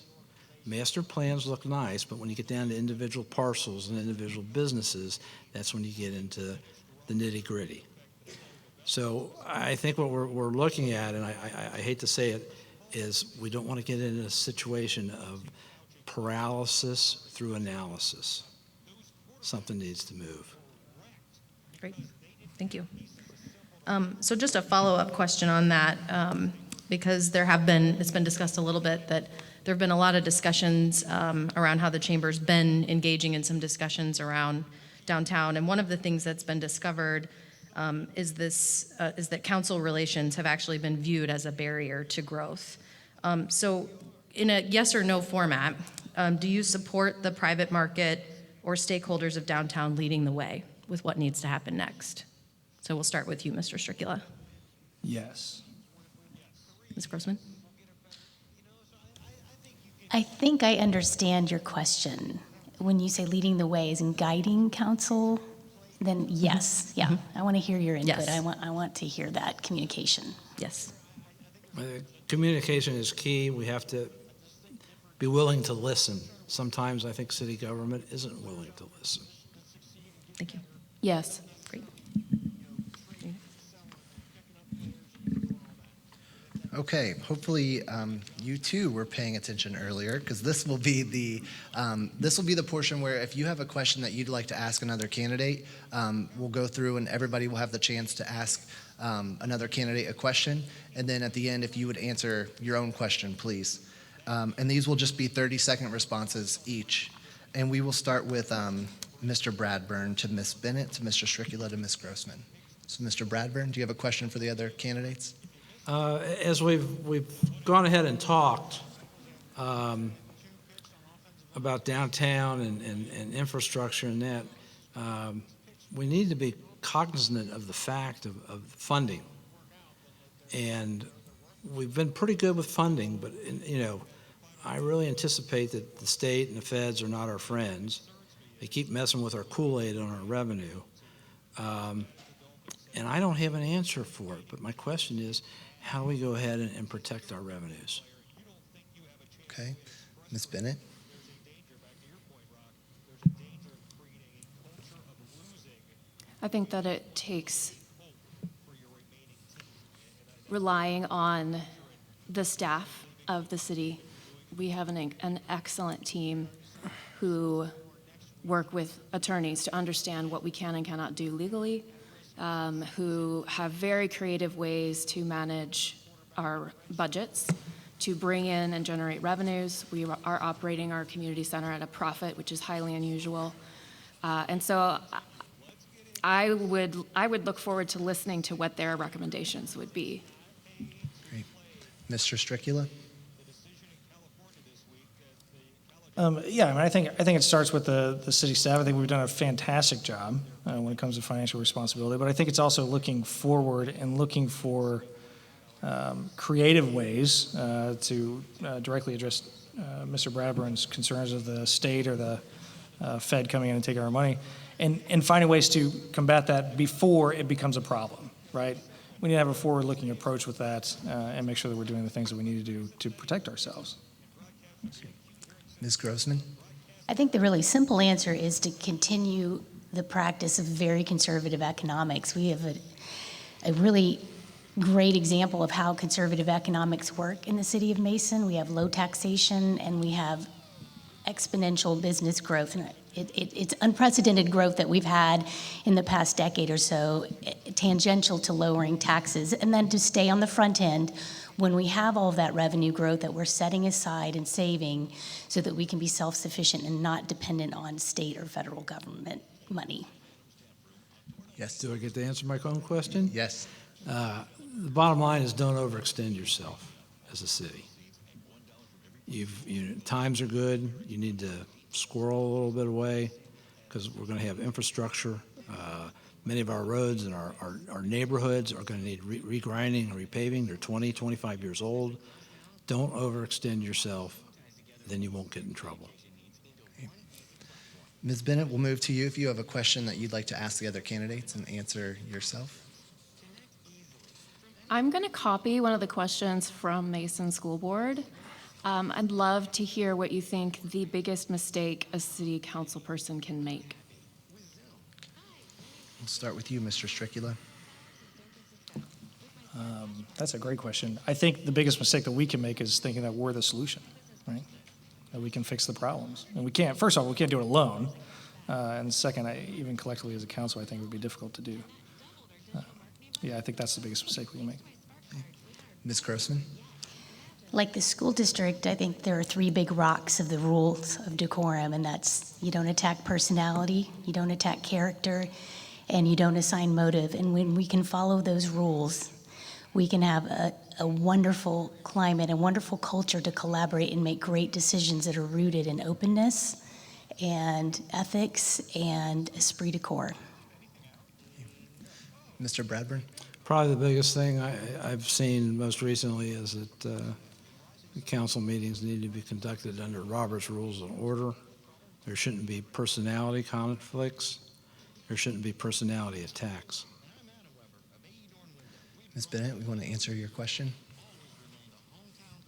Master plans look nice, but when you get down to individual parcels and individual businesses, that's when you get into the nitty-gritty. So I think what we're looking at, and I hate to say it, is we don't want to get into a situation of paralysis through analysis. Something needs to move. Great. Thank you. So just a follow-up question on that, because it's been discussed a little bit that there have been a lot of discussions around how the chamber's been engaging in some discussions around downtown. And one of the things that's been discovered is that council relations have actually been viewed as a barrier to growth. So in a yes or no format, do you support the private market or stakeholders of downtown leading the way with what needs to happen next? So we'll start with you, Mr. Stricula. Yes. Ms. Grossman? I think I understand your question. When you say leading the way is in guiding council, then yes, yeah. I want to hear your input. Yes. I want to hear that communication. Yes. Communication is key. We have to be willing to listen. Sometimes I think city government isn't willing to listen. Thank you. Yes. Great. Okay, hopefully you too were paying attention earlier, because this will be the portion where if you have a question that you'd like to ask another candidate, we'll go through and everybody will have the chance to ask another candidate a question, and then at the end, if you would answer your own question, please. And these will just be 30-second responses each, and we will start with Mr. Bradburn to Ms. Bennett to Mr. Stricula to Ms. Grossman. So, Mr. Bradburn, do you have a question for the other candidates? As we've gone ahead and talked about downtown and infrastructure and that, we need to be cognizant of the fact of funding. And we've been pretty good with funding, but I really anticipate that the state and the feds are not our friends. They keep messing with our Kool-Aid on our revenue. And I don't have an answer for it, but my question is, how do we go ahead and protect our revenues? Okay. Ms. Bennett? I think that it takes relying on the staff of the city. We have an excellent team who work with attorneys to understand what we can and cannot do legally, who have very creative ways to manage our budgets, to bring in and generate revenues. We are operating our community center at a profit, which is highly unusual. And so I would look forward to listening to what their recommendations would be. Great. Mr. Stricula? I think it starts with the city staff. I think we've done a fantastic job when it comes to financial responsibility, but I think it's also looking forward and looking for creative ways to directly address Mr. Bradburn's concerns of the state or the Fed coming in and taking our money, and finding ways to combat that before it becomes a problem, right? We need to have a forward-looking approach with that and make sure that we're doing the things that we need to do to protect ourselves. Ms. Grossman? I think the really simple answer is to continue the practice of very conservative economics. We have a really great example of how conservative economics work in the city of Mason. We have low taxation and we have exponential business growth. And it's unprecedented growth that we've had in the past decade or so, tangential to lowering taxes. And then to stay on the front end when we have all of that revenue growth that we're setting aside and saving so that we can be self-sufficient and not dependent on state or federal government money. Yes. Do I get to answer my own question? Yes. The bottom line is don't overextend yourself as a city. Times are good. You need to squirrel a little bit away because we're going to have infrastructure. Many of our roads and our neighborhoods are going to need regrinding and repaving. They're 20, 25 years old. Don't overextend yourself, then you won't get in trouble. Okay. Ms. Bennett, we'll move to you if you have a question that you'd like to ask the other candidates and answer yourself. I'm going to copy one of the questions from Mason School Board. I'd love to hear what you think the biggest mistake a city council person can make. We'll start with you, Mr. Stricula. That's a great question. I think the biggest mistake that we can make is thinking that we're the solution, right? That we can fix the problems. And we can't, first of all, we can't do it alone. And second, even collectively as a council, I think it would be difficult to do. I think that's the biggest mistake we can make. Ms. Grossman? Like the school district, I think there are three big rocks of the rules of decorum, and that's you don't attack personality, you don't attack character, and you don't assign motive. And when we can follow those rules, we can have a wonderful climate, a wonderful culture to collaborate and make great decisions that are rooted in openness and ethics and esprit de corps. Mr. Bradburn? Probably the biggest thing I've seen most recently is that the council meetings need to be conducted under Robert's Rules of Order. There shouldn't be personality conflicts. There shouldn't be personality attacks. Ms. Bennett, we want to answer your question.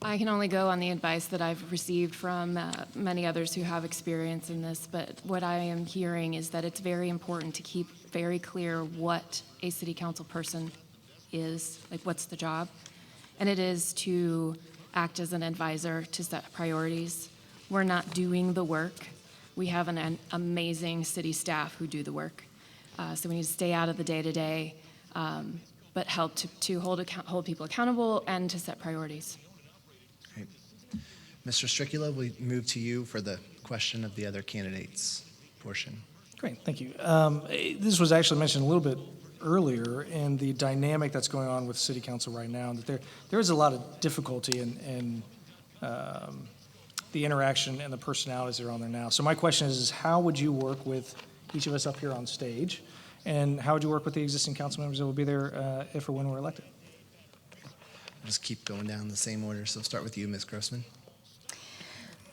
I can only go on the advice that I've received from many others who have experience in this, but what I am hearing is that it's very important to keep very clear what a city council person is, like what's the job, and it is to act as an advisor to set priorities. We're not doing the work. We have an amazing city staff who do the work. So we need to stay out of the day-to-day, but help to hold people accountable and to set priorities. Great. Mr. Stricula, we move to you for the question of the other candidates portion. Great, thank you. This was actually mentioned a little bit earlier in the dynamic that's going on with City Council right now, that there is a lot of difficulty in the interaction and the personalities that are on there now. So my question is how would you work with each of us up here on stage, and how would you work with the existing council members that will be there if or when we're elected? Just keep going down the same order. So start with you, Ms. Grossman.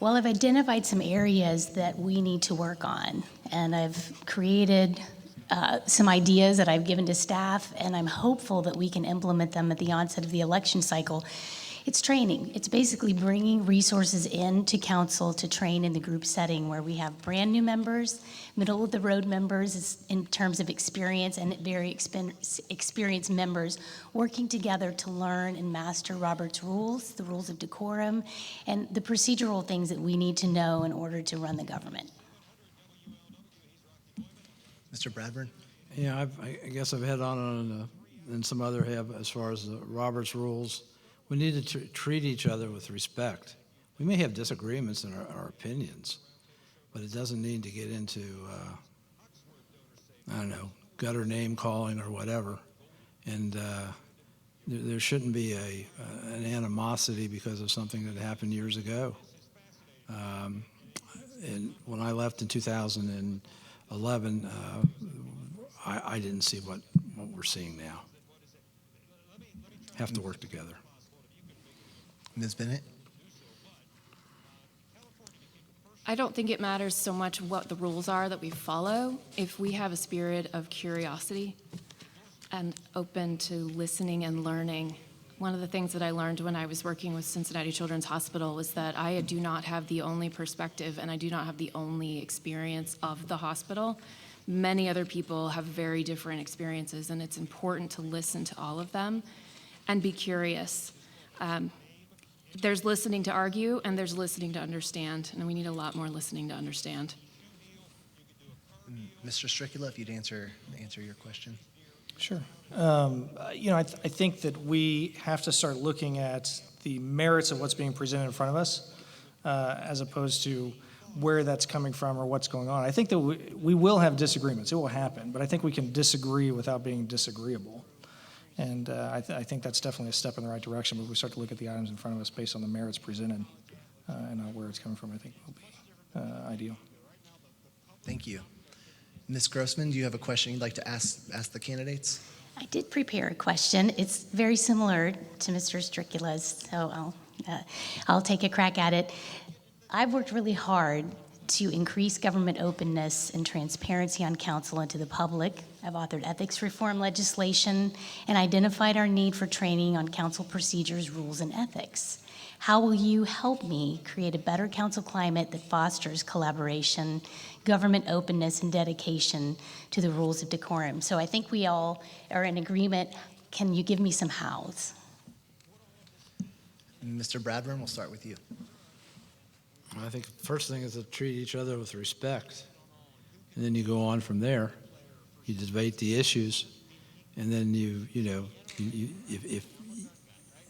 Well, I've identified some areas that we need to work on, and I've created some ideas that I've given to staff, and I'm hopeful that we can implement them at the onset of the election cycle. It's training. It's basically bringing resources into council to train in the group setting where we have brand new members, middle of the road members in terms of experience, and very experienced members working together to learn and master Robert's rules, the rules of decorum, and the procedural things that we need to know in order to run the government. Mr. Bradburn? Yeah, I guess I've had on and some other have as far as the Robert's rules. We need to treat each other with respect. We may have disagreements in our opinions, but it doesn't need to get into, I don't know, gutter name calling or whatever. And there shouldn't be an animosity because of something that happened years ago. And when I left in 2011, I didn't see what we're seeing now. Have to work together. Ms. Bennett? I don't think it matters so much what the rules are that we follow if we have a spirit of curiosity and open to listening and learning. One of the things that I learned when I was working with Cincinnati Children's Hospital was that I do not have the only perspective and I do not have the only experience of the hospital. Many other people have very different experiences, and it's important to listen to all of them and be curious. There's listening to argue, and there's listening to understand, and we need a lot more listening to understand. Mr. Stricula, if you'd answer your question. Sure. I think that we have to start looking at the merits of what's being presented in front of us, as opposed to where that's coming from or what's going on. I think that we will have disagreements. It will happen, but I think we can disagree without being disagreeable. And I think that's definitely a step in the right direction, but we start to look at the items in front of us based on the merits presented and where it's coming from, I think will be ideal. Thank you. Ms. Grossman, do you have a question you'd like to ask the candidates? I did prepare a question. It's very similar to Mr. Stricula's, so I'll take a crack at it. I've worked really hard to increase government openness and transparency on council and to the public. I've authored ethics reform legislation and identified our need for training on council procedures, rules, and ethics. How will you help me create a better council climate that fosters collaboration, government openness, and dedication to the rules of decorum? So I think we all are in agreement. Can you give me some hows? Mr. Bradburn, we'll start with you. I think the first thing is to treat each other with respect. And then you go on from there. You debate the issues. And then if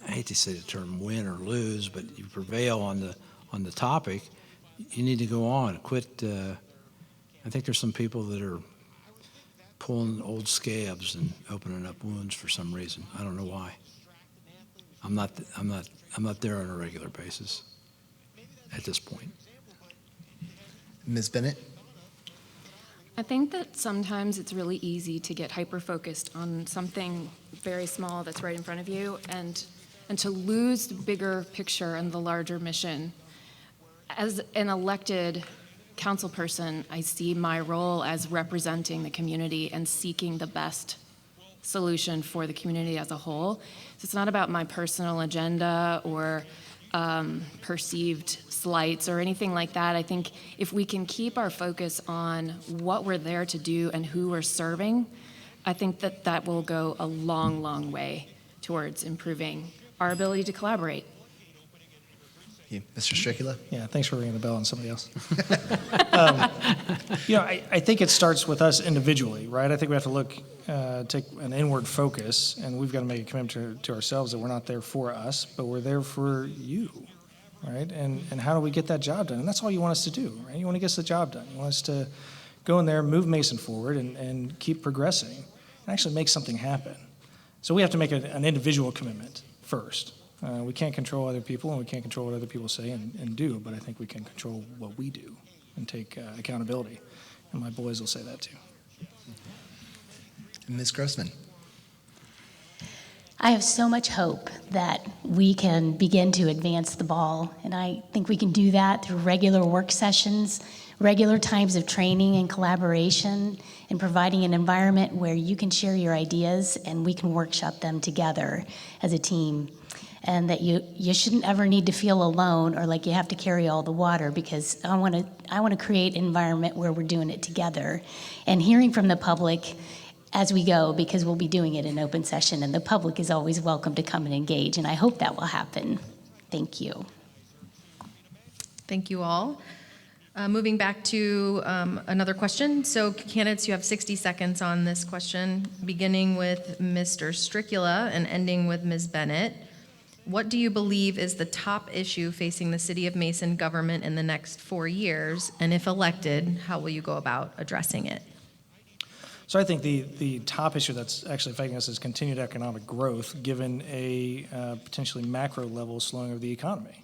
I hate to say the term win or lose, but you prevail on the topic, you need to go on. Quit. I think there's some people that are pulling old scabs and opening up wounds for some reason. I don't know why. I'm not there on a regular basis at this point. Ms. Bennett? I think that sometimes it's really easy to get hyper-focused on something very small that's right in front of you and to lose the bigger picture and the larger mission. As an elected council person, I see my role as representing the community and seeking the best solution for the community as a whole. So it's not about my personal agenda or perceived slights or anything like that. I think if we can keep our focus on what we're there to do and who we're serving, I think that will go a long, long way towards improving our ability to collaborate. You, Mr. Stricula? Yeah, thanks for ringing the bell on somebody else. I think it starts with us individually, right? I think we have to look, take an inward focus, and we've got to make a commitment to ourselves that we're not there for us, but we're there for you, right? And how do we get that job done? And that's all you want us to do, right? You want to get us the job done. You want us to go in there, move Mason forward, and keep progressing, and actually make something happen. So we have to make an individual commitment first. We can't control other people, and we can't control what other people say and do, but I think we can control what we do and take accountability. And my boys will say that too. Ms. Grossman? I have so much hope that we can begin to advance the ball, and I think we can do that through regular work sessions, regular times of training and collaboration, and providing an environment where you can share your ideas and we can workshop them together as a team. And that you shouldn't ever need to feel alone or like you have to carry all the water, because I want to create an environment where we're doing it together and hearing from the public as we go, because we'll be doing it in open session and the public is always welcome to come and engage, and I hope that will happen. Thank you. Thank you all. Moving back to another question. So candidates, you have 60 seconds on this question, beginning with Mr. Stricula and ending with Ms. Bennett. What do you believe is the top issue facing the City of Mason government in the next 4 years? And if elected, how will you go about addressing it? So I think the top issue that's actually affecting us is continued economic growth, given a potentially macro level slowing of the economy.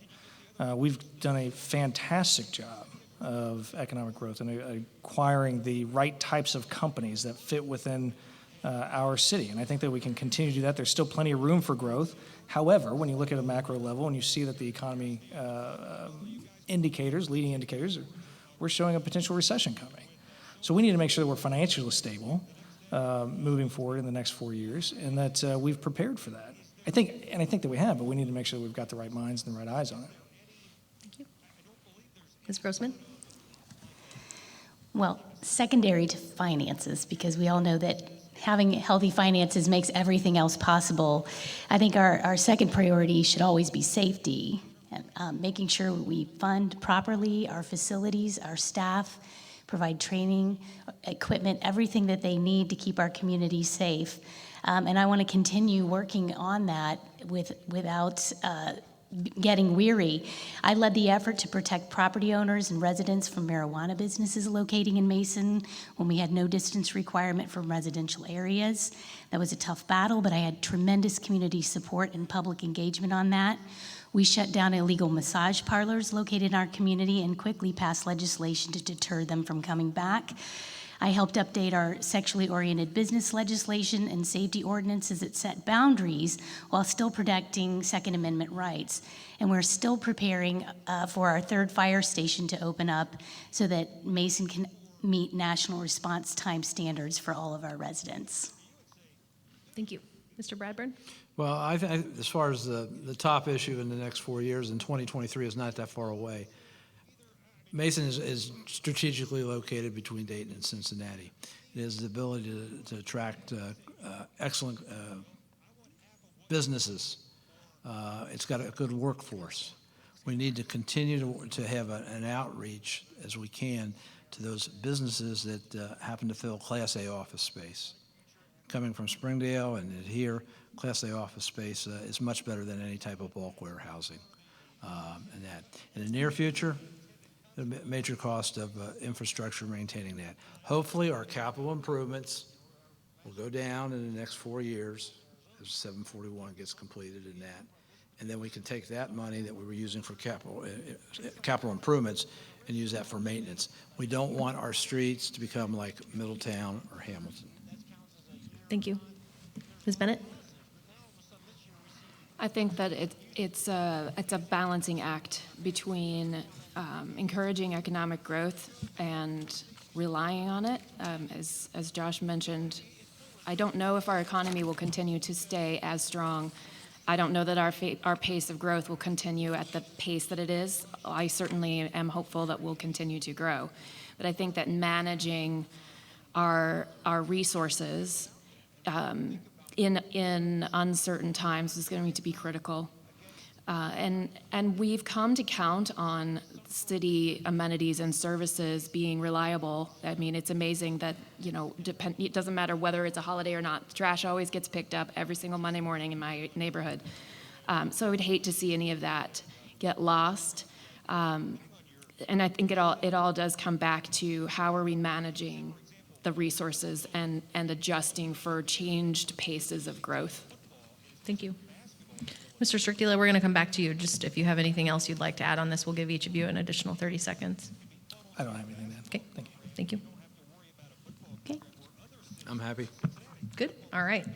We've done a fantastic job of economic growth and acquiring the right types of companies that fit within our city. And I think that we can continue to do that. There's still plenty of room for growth. However, when you look at a macro level and you see that the economy indicators, leading indicators, we're showing a potential recession coming. So we need to make sure that we're financially stable moving forward in the next 4 years, and that we've prepared for that. I think that we have, but we need to make sure that we've got the right minds and the right eyes on it. Thank you. Ms. Grossman? Well, secondary to finances, because we all know that having healthy finances makes everything else possible. I think our second priority should always be safety, and making sure we fund properly our facilities, our staff, provide training, equipment, everything that they need to keep our community safe. And I want to continue working on that without getting weary. I led the effort to protect property owners and residents from marijuana businesses locating in Mason when we had no distance requirement from residential areas. That was a tough battle, but I had tremendous community support and public engagement on that. We shut down illegal massage parlors located in our community and quickly passed legislation to deter them from coming back. I helped update our sexually oriented business legislation and safety ordinances that set boundaries while still protecting Second Amendment rights. And we're still preparing for our third fire station to open up so that Mason can meet national response time standards for all of our residents. Thank you. Mr. Bradburn? Well, as far as the top issue in the next 4 years, and 2023 is not that far away, Mason is strategically located between Dayton and Cincinnati. It has the ability to attract excellent businesses. It's got a good workforce. We need to continue to have an outreach as we can to those businesses that happen to fill Class A office space. Coming from Springdale and here, Class A office space is much better than any type of bulk warehousing. And that in the near future, the major cost of infrastructure maintaining that. Hopefully, our capital improvements will go down in the next 4 years as 741 gets completed in that. And then we can take that money that we were using for capital improvements and use that for maintenance. We don't want our streets to become like Middletown or Hamilton. Thank you. Ms. Bennett? I think that it's a balancing act between encouraging economic growth and relying on it. As Josh mentioned, I don't know if our economy will continue to stay as strong. I don't know that our pace of growth will continue at the pace that it is. I certainly am hopeful that we'll continue to grow. But I think that managing our resources in uncertain times is going to be critical. And we've come to count on city amenities and services being reliable. I mean, it's amazing that, it doesn't matter whether it's a holiday or not, the trash always gets picked up every single Monday morning in my neighborhood. So I would hate to see any of that get lost. And I think it all does come back to how are we managing the resources and adjusting for changed paces of growth. Thank you. Mr. Strictula, we're going to come back to you. Just if you have anything else you'd like to add on this, we'll give each of you an additional 30 seconds. I don't have anything to add. Okay. Thank you. Thank you. Okay. I'm happy. Good. All right.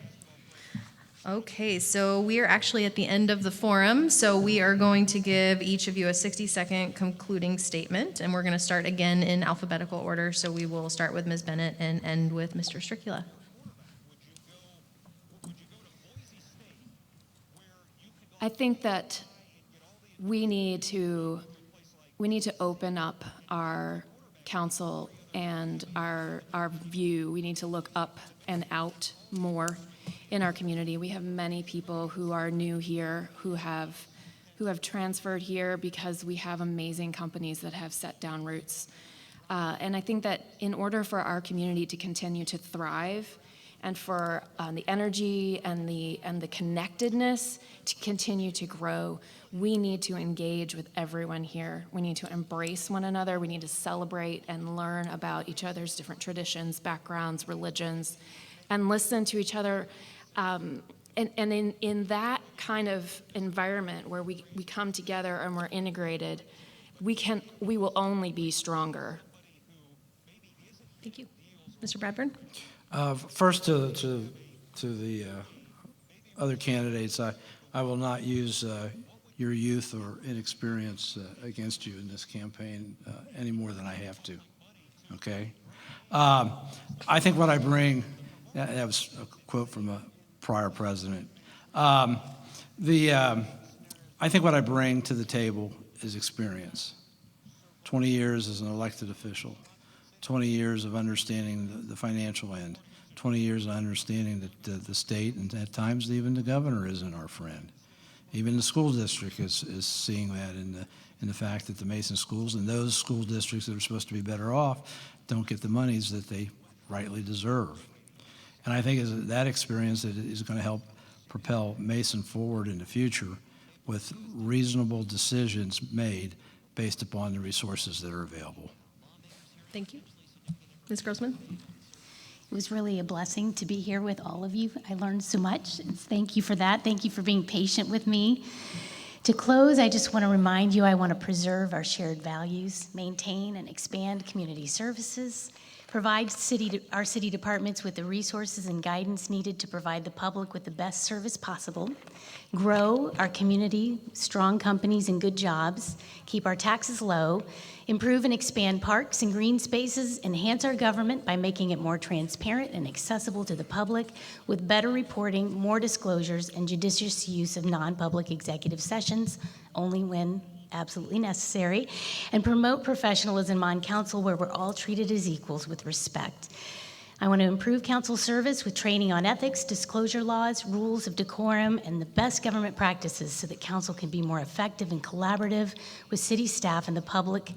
Okay, so we are actually at the end of the forum. So we are going to give each of you a 60-second concluding statement, and we're going to start again in alphabetical order. So we will start with Ms. Bennett and end with Mr. Strictula. I think that we need to open up our council and our view. We need to look up and out more in our community. We have many people who are new here, who have transferred here because we have amazing companies that have set down roots. And I think that in order for our community to continue to thrive, and for the energy and the connectedness to continue to grow, we need to engage with everyone here. We need to embrace one another. We need to celebrate and learn about each other's different traditions, backgrounds, religions, and listen to each other. And in that kind of environment where we come together and we're integrated, we will only be stronger. Thank you. Mr. Bradburn? First, to the other candidates, I will not use your youth or inexperience against you in this campaign any more than I have to. Okay? I think what I bring, that was a quote from a prior president. I think what I bring to the table is experience. 20 years as an elected official. 20 years of understanding the financial end, 20 years of understanding that the state and at times even the governor isn't our friend. Even the school district is seeing that in the fact that the Mason schools and those school districts that are supposed to be better off don't get the monies that they rightly deserve. And I think that experience is going to help propel Mason forward in the future with reasonable decisions made based upon the resources that are available. Thank you. Ms. Grossman? It was really a blessing to be here with all of you. I learned so much. Thank you for that. Thank you for being patient with me. To close, I just want to remind you I want to preserve our shared values, maintain and expand community services, provide our city departments with the resources and guidance needed to provide the public with the best service possible, grow our community, strong companies and good jobs, keep our taxes low, improve and expand parks and green spaces, enhance our government by making it more transparent and accessible to the public with better reporting, more disclosures, and judicious use of non-public executive sessions only when absolutely necessary, and promote professionalism on council where we're all treated as equals with respect. I want to improve council service with training on ethics, disclosure laws, rules of decorum, and the best government practices so that council can be more effective and collaborative with city staff and the public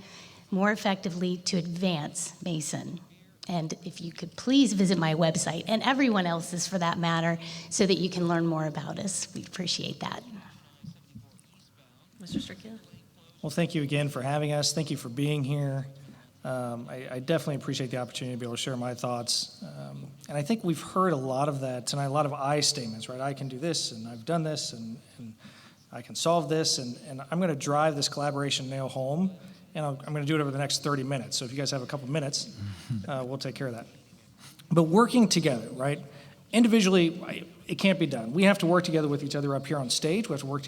more effectively to advance Mason. And if you could please visit my website, and everyone else's for that matter, so that you can learn more about us. We appreciate that. Mr. Strictula? Well, thank you again for having us. Thank you for being here. I definitely appreciate the opportunity to be able to share my thoughts. And I think we've heard a lot of that tonight, a lot of I statements, right? I can do this, and I've done this, and I can solve this, and I'm going to drive this collaboration nail home, and I'm going to do it over the next 30 minutes. So if you guys have a couple minutes, we'll take care of that. But working together, right? Individually, it can't be done. We have to work together with each other up here on stage. We have to work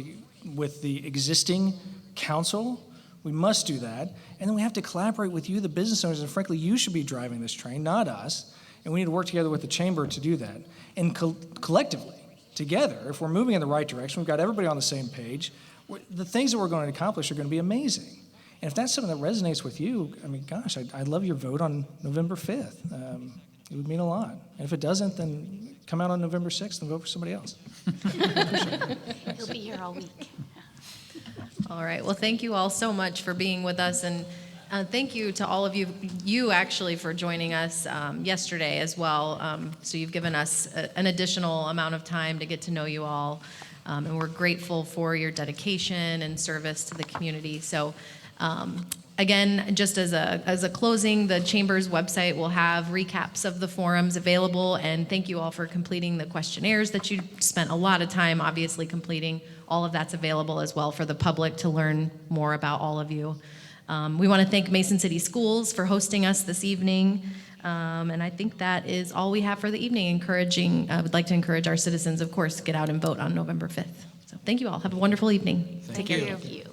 with the existing council. We must do that. And then we have to collaborate with you, the business owners, and frankly, you should be driving this train, not us. And we need to work together with the chamber to do that. And collectively, together, if we're moving in the right direction, we've got everybody on the same page, the things that we're going to accomplish are going to be amazing. And if that's something that resonates with you, I mean, gosh, I'd love your vote on November 5th. It would mean a lot. And if it doesn't, then come out on November 6th and vote for somebody else. He'll be here all week. All right. Well, thank you all so much for being with us, and thank you to all of you actually for joining us yesterday as well. So you've given us an additional amount of time to get to know you all, and we're grateful for your dedication and service to the community. So again, just as a closing, the Chamber's website will have recaps of the forums available, and thank you all for completing the questionnaires that you spent a lot of time obviously completing. All of that's available as well for the public to learn more about all of you. We want to thank Mason City Schools for hosting us this evening. And I think that is all we have for the evening. I would like to encourage our citizens, of course, to get out and vote on November 5th. So thank you all. Have a wonderful evening. Take care. Thank you.